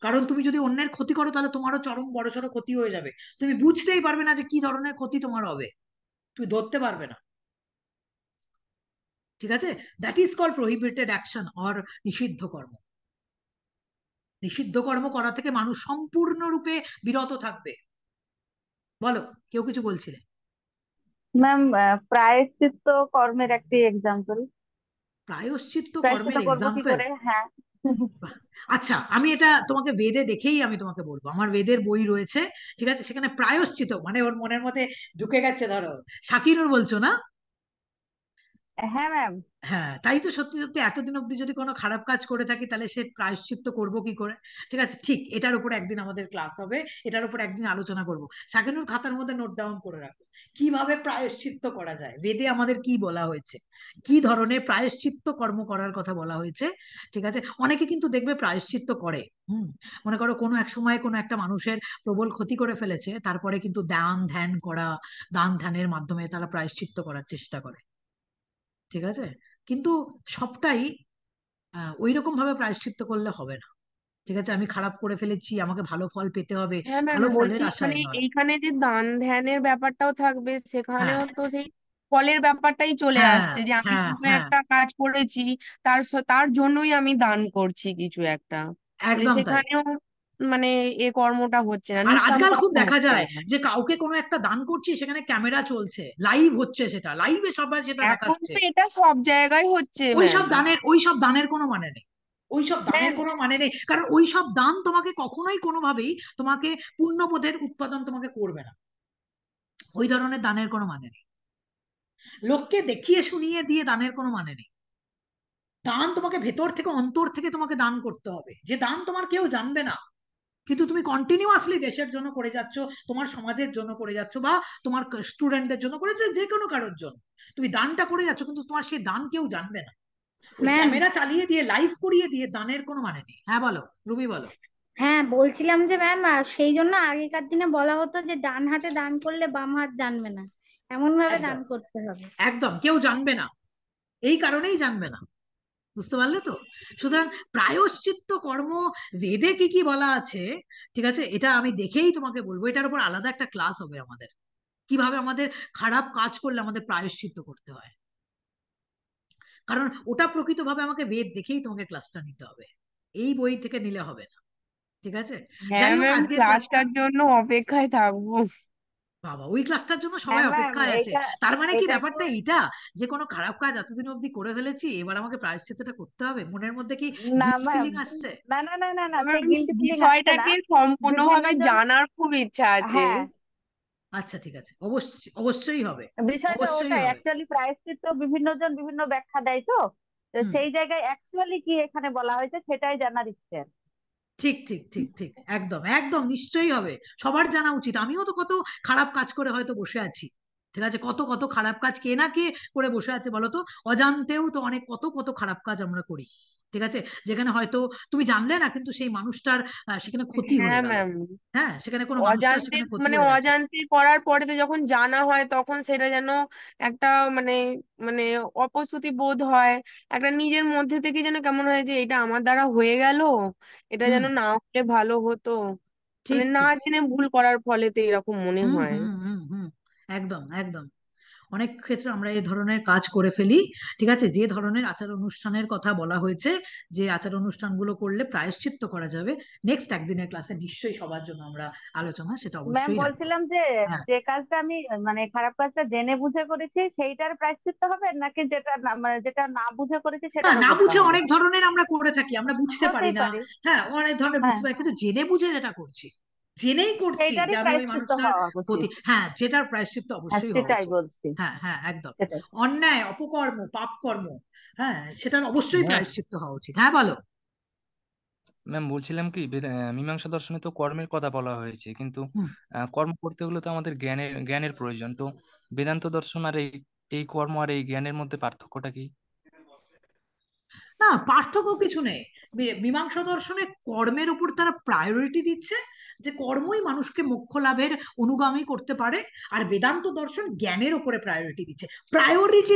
কারণ তুমি যদি অন্যের ক্ষতি করো, তাহলে তোমারও চরম বড়সড় ক্ষতি হয়ে যাবে, তুমি বুঝতেই পারবে না যে কি ধরনের ক্ষতি তোমার হবে, তুমি ধরতে পারবে না, ঠিক আছে। That is call prohibited action or নিষিদ্ধ কর্ম। নিষিদ্ধ কর্ম করা থেকে মানুষ সম্পূর্ণরূপে বিরত থাকবে। বলো, কেউ কিছু বলছিলে? ম্যাম, প্রায়শ্চিত্ত কর্মের একটি এক্সাম্পল। প্রায়শ্চিত্ত প্রায়শ্চিত্ত কর্মের করবো কি এক্সাম্পল? করে? হ্যাঁ। আচ্ছা, আমি এটা তোমাকে বেদে দেখেই আমি তোমাকে বলবো, আমার বেদের বই রয়েছে, ঠিক আছে, সেখানে প্রায়শ্চিত মানে ওর মনের মধ্যে ঢুকে গেছে, ধরো শাকিনুর বলছো না? হ্যাঁ ম্যাম। হ্যাঁ, তাই তো, সত্যি সত্যি এতদিন অব্দি যদি কোনো খারাপ কাজ করে থাকি, তাহলে সে প্রায়শ্চিত্ত করবো কি করে? ঠিক আছে, ঠিক, এটার উপর একদিন আমাদের ক্লাস হবে, এটার উপর একদিন আলোচনা করব। শাকিনুর খাতার মধ্যে নোট ডাউন করে রাখো, কিভাবে প্রায়শ্চিত্ত করা যায়, বেদে আমাদের কি বলা হয়েছে, কি ধরনের প্রায়শ্চিত্ত কর্ম করার কথা বলা হয়েছে, ঠিক আছে। অনেকে কিন্তু দেখবে প্রায়শ্চিত্ত করে, হুম, মনে করো কোনো এক সময় কোনো একটা মানুষের প্রবল ক্ষতি করে ফেলেছে, তারপরে কিন্তু দান ধ্যান করা, দান ধ্যানের মাধ্যমে তারা প্রায়শ্চিত্ত করার চেষ্টা করে, ঠিক আছে, কিন্তু সবটাই ওই রকম ভাবে প্রায়শ্চিত্ত করলে হবে না। ঠিক আছে, আমি খারাপ করে ফেলেছি, আমাকে ভালো ফল পেতে হবে, হ্যাঁ ম্যাম, ভালো বলছি ফলের এখানে আশায় নয়। এইখানে যে দান ধ্যানের ব্যাপারটাও থাকবে, হ্যাঁ, সেখানেও তো সেই ফলের ব্যাপারটাই চলে হ্যাঁ, আসছে, যে আমি হ্যাঁ, কোনো হ্যাঁ, একটা কাজ করেছি, তার জন্যই আমি দান করছি কিছু একটা, তাহলে একদম তাই। সেখানেও মানে এ কর্মটা হচ্ছে না, আর নিষ্কাম আজকাল খুব কর্ম দেখা হচ্ছে যায় না। যে কাউকে কোনো একটা দান করছি, সেখানে ক্যামেরা চলছে, লাইভ হচ্ছে, সেটা লাইভে সবাই সেটা এখন দেখাচ্ছে। তো এটা সব জায়গায় হচ্ছে ম্যাম। ওইসব দানের কোনো মানে নেই। ওইসব দানের ম্যাম, কোনো মানে নেই, কারণ ওইসব দান তোমাকে কখনোই কোনোভাবেই তোমাকে পুণ্যবোধের উৎপাদন তোমাকে করবে না। ওই ধরনের দানের কোনো মানে নেই। লোককে দেখিয়ে শুনিয়ে দিয়ে দানের কোনো মানে নেই। দান তোমাকে ভেতর থেকে, অন্তর থেকে তোমাকে দান করতে হবে, যে দান তোমার কেউ জানবে না, কিন্তু তুমি কন্টিনিউয়াসলি দেশের জন্য করে যাচ্ছ, তোমার সমাজের জন্য করে যাচ্ছ, বা তোমার স্টুডেন্টদের জন্য করে যাচ্ছ, যে কোনো কারোর জন্য তুমি দানটা করে যাচ্ছ, কিন্তু তোমার সেই দান কেউ জানবে না। ওই ম্যাম, ক্যামেরা চালিয়ে দিয়ে, লাইভ করিয়ে দিয়ে দানের কোনো মানে নেই। হ্যাঁ বলো, রুবি বলো। হ্যাঁ বলছিলাম যে ম্যাম, সেই জন্য আগেকার দিনে বলা হতো যে ডান হাতে দান করলে বাম হাত জানবে না, এমন ভাবে দান একদম, করতে হবে। একদম কেউ জানবে না, এই কারণেই জানবে না। বুঝতে পারলে তো? সুতরাং প্রায়শ্চিত্ত কর্ম বেদে কি কি বলা আছে, ঠিক আছে, এটা আমি দেখেই তোমাকে বলবো। এটার উপর আলাদা একটা ক্লাস হবে আমাদের, কিভাবে আমাদের খারাপ কাজ করলে আমাদের প্রায়শ্চিত্ত করতে হয়। কারণ ওটা প্রকৃতভাবে আমাকে বেদ দেখেই তোমাকে ক্লাসটা নিতে হবে, এই বই থেকে নিলে হবে না। ঠিক আছে, হ্যাঁ যাই হোক ম্যাম, আজকের ক্লাসটা। ক্লাসটার জন্য অপেক্ষায় থাকবো। বাবা, ওই ক্লাসটার জন্য হ্যাঁ সবাই ম্যাম, অপেক্ষায় আছে? এটা তার মানে কি এটা একটু ব্যাপারটা এইটা, যে কোনো খারাপ কাজ এতদিন অবধি করে ফেলেছি, এবার আমাকে প্রায়শ্চিত্তটা করতে হবে? মনের মধ্যে কি না গিল্ট ম্যাম, ফিলিং আসছে? না না না না না, ম্যাম, সেই গিল্টি ফিলিং আসছে না। বিষয়টাকে বিভিন্ন সম্পূর্ণভাবে জন, জানার খুব ইচ্ছা আছে। হ্যাঁ, আচ্ছা ঠিক আছে, অবশ্যই অবশ্যই হবে, বিষয়টা অবশ্যই ওটাই, হবে। অ্যাকচুয়ালি প্রায়শ্চিত্ত বিভিন্ন জন বিভিন্ন ব্যাখ্যা দেয় তো, তো হুম, সেই জায়গায় অ্যাকচুয়ালি কি এখানে বলা হয়েছে সেটাই জানার ইচ্ছে আর কি। ঠিক ঠিক ঠিক ঠিক, একদম একদম নিশ্চয়ই হবে। সবার জানা উচিত। আমিও তো কত খারাপ কাজ করে হয়তো বসে আছি। ঠিক আছে, কত কত খারাপ কাজ কে না কে করে বসে আছে বলো তো? অজান্তেও তো অনেক কত কত খারাপ কাজ আমরা করি। ঠিক আছে, যেখানে হয়তো তুমি জানলে না, কিন্তু সেই মানুষটার সেখানে ক্ষতি হয়ে হ্যাঁ গেল। ম্যাম, হ্যাঁ, সেখানে কোনো মানুষটার অজান্তে সেখানে ক্ষতি মানে হয়ে গেছে। অজান্তে করার পরে তো যখন জানা হয়, তখন সেটা যেন একটা মানে মানে অপ্রস্তুতি বোধ হয়, একটা নিজের মধ্যে থেকে যেন কেমন হয় যে এটা আমার দ্বারা হয়ে গেল, এটা হুম, যেন না হলে ভালো হতো, মানে ঠিক না ঠিক। জেনে ভুল করার ফলে তো এরকম মনে হুম, হয়। হুম, হুম, হুম, একদম একদম। অনেক ক্ষেত্রে আমরা এই ধরনের কাজ করে ফেলি। ঠিক আছে, যে ধরনের আচার অনুষ্ঠানের কথা বলা হয়েছে, যে আচার অনুষ্ঠানগুলো করলে প্রায়শ্চিত্ত করা যাবে, নেক্সট একদিনের ক্লাসে নিশ্চয়ই সবার জন্য আমরা আলোচনা সেটা ম্যাম, অবশ্যই রাখবো। বলছিলাম যে হ্যাঁ, যে কাজটা আমি মানে খারাপ কাজটা জেনে বুঝে করেছি সেইটার প্রায়শ্চিত্ত হবে, নাকি যেটা না মানে যেটা না বুঝে করেছি না সেটারও না করতে বুঝে হবে? অনেক ধরনের আমরা করে থাকি, আমরা বুঝতে পারি হতেই না। পারে। হ্যাঁ, অনেক ধরনের হ্যাঁ, বুঝতে পারি, কিন্তু জেনে বুঝে যেটা করছি, জেনেই করছি যে সেইটারই আমি ওই প্রায়শ্চিত্ত মানুষটার হওয়া ক্ষতি, উচিত। হ্যাঁ, যেটার প্রায়শ্চিত্ত হ্যাঁ, অবশ্যই হওয়া সেটাই উচিত। বলছি, হ্যাঁ, হ্যাঁ, একদম। সেটাই। অন্যায়, অপকর্ম, পাপ কর্ম, হ্যাঁ, সেটার অবশ্যই ম্যাম প্রায়শ্চিত্ত হওয়া উচিত। হ্যাঁ বলো। ম্যাম বলছিলাম কি মীমাংসা দর্শনে তো কর্মের কথা বলা হয়েছে, কিন্তু হুম। কর্ম করতে হলে তো আমাদের জ্ঞানের প্রয়োজন। তো বেদান্ত দর্শন আর এই এই কর্ম আর এই জ্ঞানের মধ্যে পার্থক্যটা কি? না, পার্থক্য কিছু নেই। মীমাংসা দর্শনে কর্মের উপর তারা প্রায়োরিটি দিচ্ছে, যে কর্মই মানুষকে মোক্ষ লাভের অনুগামী করতে পারে। আর বেদান্ত দর্শন জ্ঞানের উপরে প্রায়োরিটি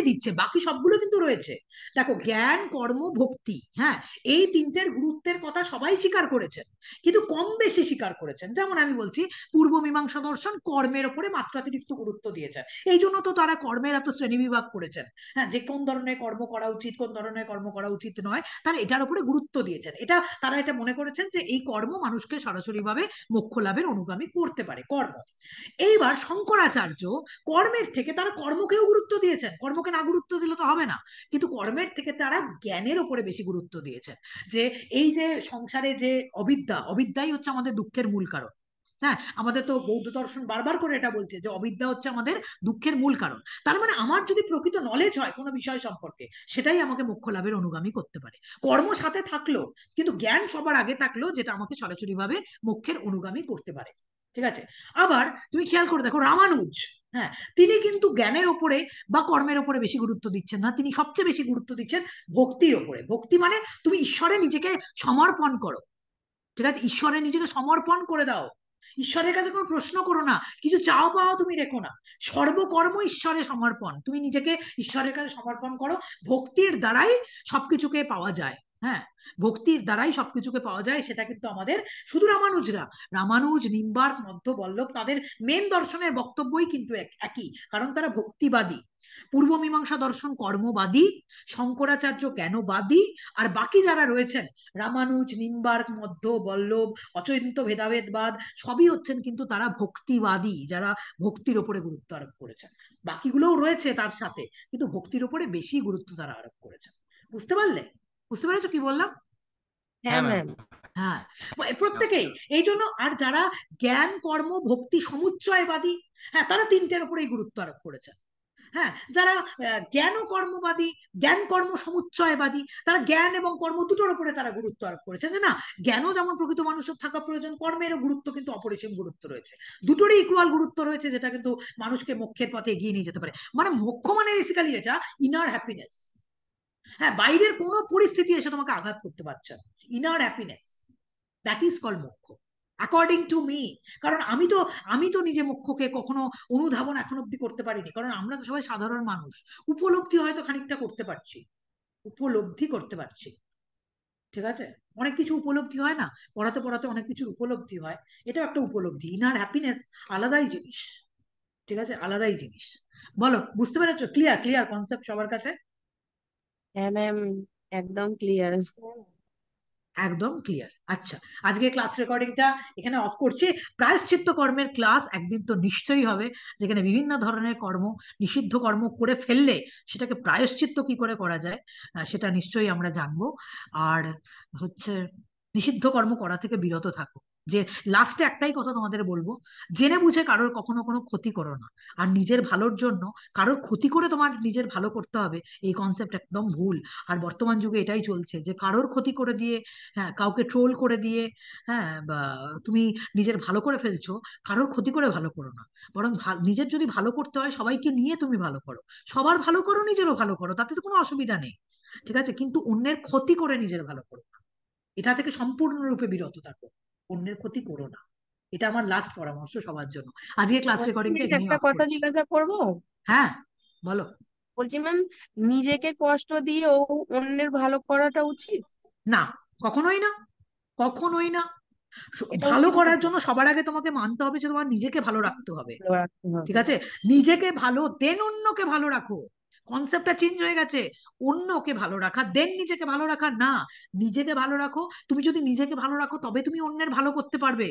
দিচ্ছে, বাকি সবগুলো কিন্তু রয়েছে। দেখো, জ্ঞান, কর্ম, ভক্তি, হ্যাঁ, এই তিনটের গুরুত্বের কথা সবাই স্বীকার করেছেন, কিন্তু কম বেশি স্বীকার করেছেন। যেমন আমি বলছি, পূর্ব মীমাংসা দর্শন কর্মের উপরে মাত্রাতিরিক্ত গুরুত্ব দিয়েছেন। এই জন্য তো তারা কর্মের এত শ্রেণীবিভাগ করেছেন। হ্যাঁ, যে কোন ধরনের কর্ম করা উচিত, কোন ধরনের কর্ম করা উচিত নয়, তারা এটার উপরে গুরুত্ব দিয়েছেন। তারা এটা মনে করেছেন যে এই কর্ম মানুষকে সরাসরি ভাবে মোক্ষ লাভের অনুগামী করতে পারে, কর্ম। এইবার শঙ্করাচার্য কর্মের থেকে তারা কর্মকেও গুরুত্ব দিয়েছেন, কর্মকে না গুরুত্ব দিলে তো হবে না, কিন্তু কর্মের থেকে তারা জ্ঞানের উপরে বেশি গুরুত্ব দিয়েছেন। যে এই যে সংসারে যে অবিদ্যাই হচ্ছে আমাদের দুঃখের মূল কারণ। হ্যাঁ, আমাদের তো বৌদ্ধ দর্শন বারবার করে এটা বলছে যে অবিদ্যা হচ্ছে আমাদের দুঃখের মূল কারণ। তার মানে আমার যদি প্রকৃত নলেজ হয় কোনো বিষয় সম্পর্কে, সেটাই আমাকে মোক্ষ লাভের অনুগামী করতে পারে। কর্ম সাথে থাকলো, কিন্তু জ্ঞান সবার আগে থাকলো, যেটা আমাকে সরাসরি ভাবে মোক্ষের অনুগামী করতে পারে। ঠিক আছে। আবার তুমি খেয়াল করে দেখো রামানুজ, হ্যাঁ, তিনি কিন্তু জ্ঞানের ওপরে বা কর্মের ওপরে বেশি গুরুত্ব দিচ্ছেন না, তিনি সবচেয়ে বেশি গুরুত্ব দিচ্ছেন ভক্তির ওপরে। ভক্তি মানে তুমি ঈশ্বরে নিজেকে সমর্পণ করো। ঠিক আছে, ঈশ্বরে নিজেকে সমর্পণ করে দাও, ঈশ্বরের কাছে কোনো প্রশ্ন করো না, কিছু চাও পাও তুমি রেখো না, সর্বকর্ম ঈশ্বরে সমর্পণ, তুমি নিজেকে ঈশ্বরের কাছে সমর্পণ করো। ভক্তির দ্বারাই সবকিছুকে পাওয়া যায়। হ্যাঁ, ভক্তির দ্বারাই সবকিছুকে পাওয়া যায়, সেটা কিন্তু আমাদের শুধু রামানুজরা, রামানুজ, নিম্বার্ক, মধ্ব, বল্লভ, তাদের মেন দর্শনের বক্তব্যই কিন্তু একই, কারণ তারা ভক্তিবাদী। পূর্ব মীমাংসা দর্শন কর্মবাদী, শঙ্করাচার্য জ্ঞানবাদী, আর বাকি যারা রয়েছেন রামানুজ, নিম্বার্ক, মধ্ব, বল্লভ, অচিন্ত ভেদাভেদবাদ, সবই হচ্ছেন কিন্তু তারা ভক্তিবাদী, যারা ভক্তির ওপরে গুরুত্ব আরোপ করেছেন। বাকিগুলোও রয়েছে তার সাথে, কিন্তু ভক্তির ওপরে বেশি গুরুত্ব তারা আরোপ করেছেন। বুঝতে পারলে? বুঝতে পেরেছো কি বললাম? হ্যাঁ হ্যাঁ ম্যাম। ম্যাম। হ্যাঁ, প্রত্যেকেই এই জন্য। আর যারা জ্ঞান কর্ম ভক্তি সমুচ্চয়বাদী, হ্যাঁ, তারা তিনটের উপরেই গুরুত্ব আরোপ করেছেন। হ্যাঁ, যারা জ্ঞান ও কর্মবাদী, জ্ঞান কর্ম সমুচ্চয়বাদী, তারা জ্ঞান এবং কর্ম দুটোর উপরে তারা গুরুত্ব আরোপ করেছেন, যে না, জ্ঞানও যেমন প্রকৃত মানুষের থাকা প্রয়োজন, কর্মেরও গুরুত্ব কিন্তু অপরিসীম গুরুত্ব রয়েছে, দুটোরই ইকুয়াল গুরুত্ব রয়েছে, যেটা কিন্তু মানুষকে মোক্ষের পথে এগিয়ে নিয়ে যেতে পারে। মানে মোক্ষ মানে বেসিক্যালি এটা ইনার হ্যাপিনেস। হ্যাঁ, বাইরের কোনো পরিস্থিতি এসে তোমাকে আঘাত করতে পারছে না, inner happiness, that is called moksha according to me. কারণ আমি তো নিজে মোক্ষকে কখনো অনুধাবন এখন অব্দি করতে পারিনি, কারণ আমরা তো সবাই সাধারণ মানুষ। উপলব্ধি হয়তো খানিকটা করতে পারছি, উপলব্ধি করতে পারছি, ঠিক আছে? অনেক কিছু উপলব্ধি হয় না, পড়াতে পড়াতে অনেক কিছুর উপলব্ধি হয়, এটাও একটা উপলব্ধি। ইনার হ্যাপিনেস আলাদাই জিনিস, ঠিক আছে, আলাদাই জিনিস। বলো, বুঝতে পেরেছো? ক্লিয়ার? ক্লিয়ার কনসেপ্ট সবার কাছে? হ্যাঁ ম্যাম, একদম ক্লিয়ার। একদম ক্লিয়ার। আচ্ছা, আজকে ক্লাস রেকর্ডিংটা এখানে অফ করছি। প্রায়শ্চিত্ত কর্মের ক্লাস একদিন তো নিশ্চয়ই হবে, যেখানে বিভিন্ন ধরনের কর্ম, নিষিদ্ধ কর্ম করে ফেললে সেটাকে প্রায়শ্চিত্ত কি করে করা যায়, সেটা নিশ্চয়ই আমরা জানবো। আর হচ্ছে, নিষিদ্ধ কর্ম করা থেকে বিরত থাকো। যে লাস্টে একটাই কথা তোমাদের বলবো, জেনে বুঝে কারোর কখনো কোনো ক্ষতি করো না। আর নিজের ভালোর জন্য কারোর ক্ষতি করে তোমার নিজের ভালো করতে হবে, এই কনসেপ্ট একদম ভুল। আর বর্তমান যুগে এটাই চলছে, যে কারোর ক্ষতি করে দিয়ে, হ্যাঁ, কাউকে ট্রোল করে দিয়ে, হ্যাঁ, বা তুমি নিজের ভালো করে ফেলছো, কারোর ক্ষতি করে ভালো করো না। বরং নিজের যদি ভালো করতে হয়, সবাইকে নিয়ে তুমি ভালো করো, সবার ভালো করো, নিজেরও ভালো করো, তাতে তো কোনো অসুবিধা নেই, ঠিক আছে? কিন্তু অন্যের ক্ষতি করে নিজের ভালো করো না, এটা থেকে সম্পূর্ণরূপে বিরত থাকো, অন্যের ক্ষতি করো না। এটা আমার লাস্ট পরামর্শ সবার জন্য। আজকে ক্লাস বলছি রেকর্ডিংটা miss, এখানেই একটা অফ কথা করছি। জিজ্ঞাসা করবো? হ্যাঁ, বলো। বলছি ম্যাম, নিজেকে কষ্ট দিয়েও অন্যের ভালো করাটা উচিত? না, কখনোই না, কখনোই না। এটা ভালো উচিত না করার তো? জন্য সবার আগে তোমাকে মানতে হবে যে তোমার নিজেকে ভালো রাখতে হবে, ভালো রাখতে ঠিক হবে। আছে? নিজেকে ভালো, দেন অন্যকে ভালো রাখো। কনসেপ্টটা চেঞ্জ হয়ে গেছে। অন্যকে ভালো রাখা দেন নিজেকে ভালো রাখা না, নিজেকে ভালো রাখো। তুমি যদি নিজেকে ভালো রাখো, তবে তুমি অন্যের ভালো করতে পারবে।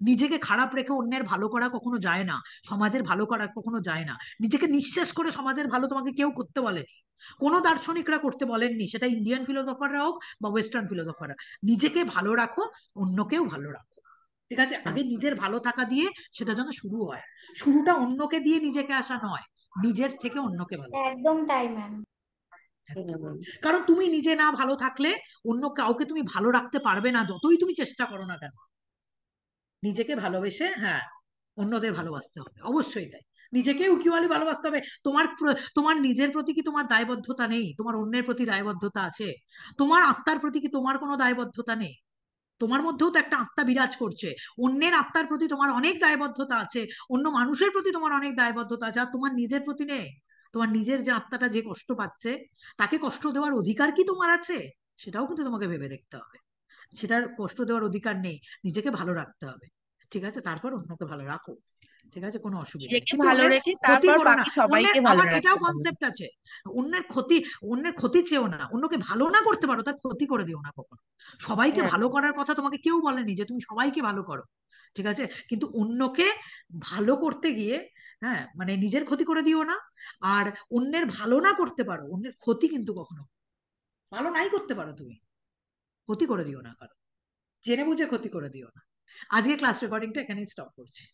নিজেকে খারাপ রেখে অন্যের ভালো করা কখনো যায় না, সমাজের ভালো করা কখনো যায় না। নিজেকে নিঃশেষ করে সমাজের ভালো তোমাকে কেউ করতে বলেনি, কোনো দার্শনিকরা করতে বলেননি, সেটা ইন্ডিয়ান ফিলোসফাররা হোক বা ওয়েস্টার্ন ফিলোসফাররা। নিজেকে ভালো রাখো, অন্যকেও ভালো রাখো, ঠিক আছে? আগে আচ্ছা। নিজের ভালো থাকা দিয়ে সেটা যেন শুরু হয়, শুরুটা অন্যকে দিয়ে নিজেকে আসা নয়, নিজের থেকে অন্যকে ভালো। একদম তাই ম্যাম। হ্যাঁ ম্যাম। কারণ তুমি নিজে না ভালো থাকলে অন্য কাউকে তুমি ভালো রাখতে পারবে না, যতই তুমি চেষ্টা করো না কেন। নিজেকে ভালোবেসে, হ্যাঁ, অন্যদের ভালোবাসতে হবে, অবশ্যই তাই। নিজেকে ইকুয়ালি ভালোবাসতে হবে। তোমার নিজের প্রতি কি তোমার দায়বদ্ধতা নেই? তোমার অন্যের প্রতি দায়বদ্ধতা আছে। তোমার আত্মার প্রতি কি তোমার কোনো দায়বদ্ধতা নেই? তোমার মধ্যেও তো একটা আত্মা বিরাজ করছে, অন্যের আত্মার প্রতি তোমার অনেক দায়বদ্ধতা আছে, অন্য মানুষের প্রতি তোমার অনেক দায়বদ্ধতা আছে, আর তোমার নিজের প্রতি নেই। তোমার নিজের যে আত্মাটা যে কষ্ট পাচ্ছে, তাকে কষ্ট দেওয়ার অধিকার কি তোমার আছে? সেটাও কিন্তু তোমাকে ভেবে দেখতে হবে। সেটার কষ্ট দেওয়ার অধিকার নেই, নিজেকে ভালো রাখতে হবে, ঠিক আছে? তারপর অন্যকে ভালো রাখো, ঠিক আছে, কোনো অসুবিধা নেই, নিজেকে কিন্তু ভালো অন্যের রেখে ক্ষতি তারপর করো না। বাকি অন্যের সবাইকে ভালো আবার এটাও রাখতে হবে। কনসেপ্ট আছে, অন্যের ক্ষতি, অন্যের ক্ষতি চেয়েও না, অন্যকে ভালো না করতে পারো, তার ক্ষতি করে দিও না কখনো। সবাইকে হ্যাঁ ভালো করার কথা তোমাকে কেউ বলেনি যে তুমি সবাইকে ভালো করো, ঠিক আছে? কিন্তু অন্যকে ভালো করতে গিয়ে, হ্যাঁ, মানে নিজের ক্ষতি করে দিও না। আর অন্যের ভালো না করতে পারো, অন্যের ক্ষতি কিন্তু কখনো, ভালো নাই করতে পারো তুমি, ক্ষতি করে দিও না কারো, জেনে বুঝে ক্ষতি করে দিও না। আজকে ক্লাস রেকর্ডিংটা এখানেই স্টপ করছি।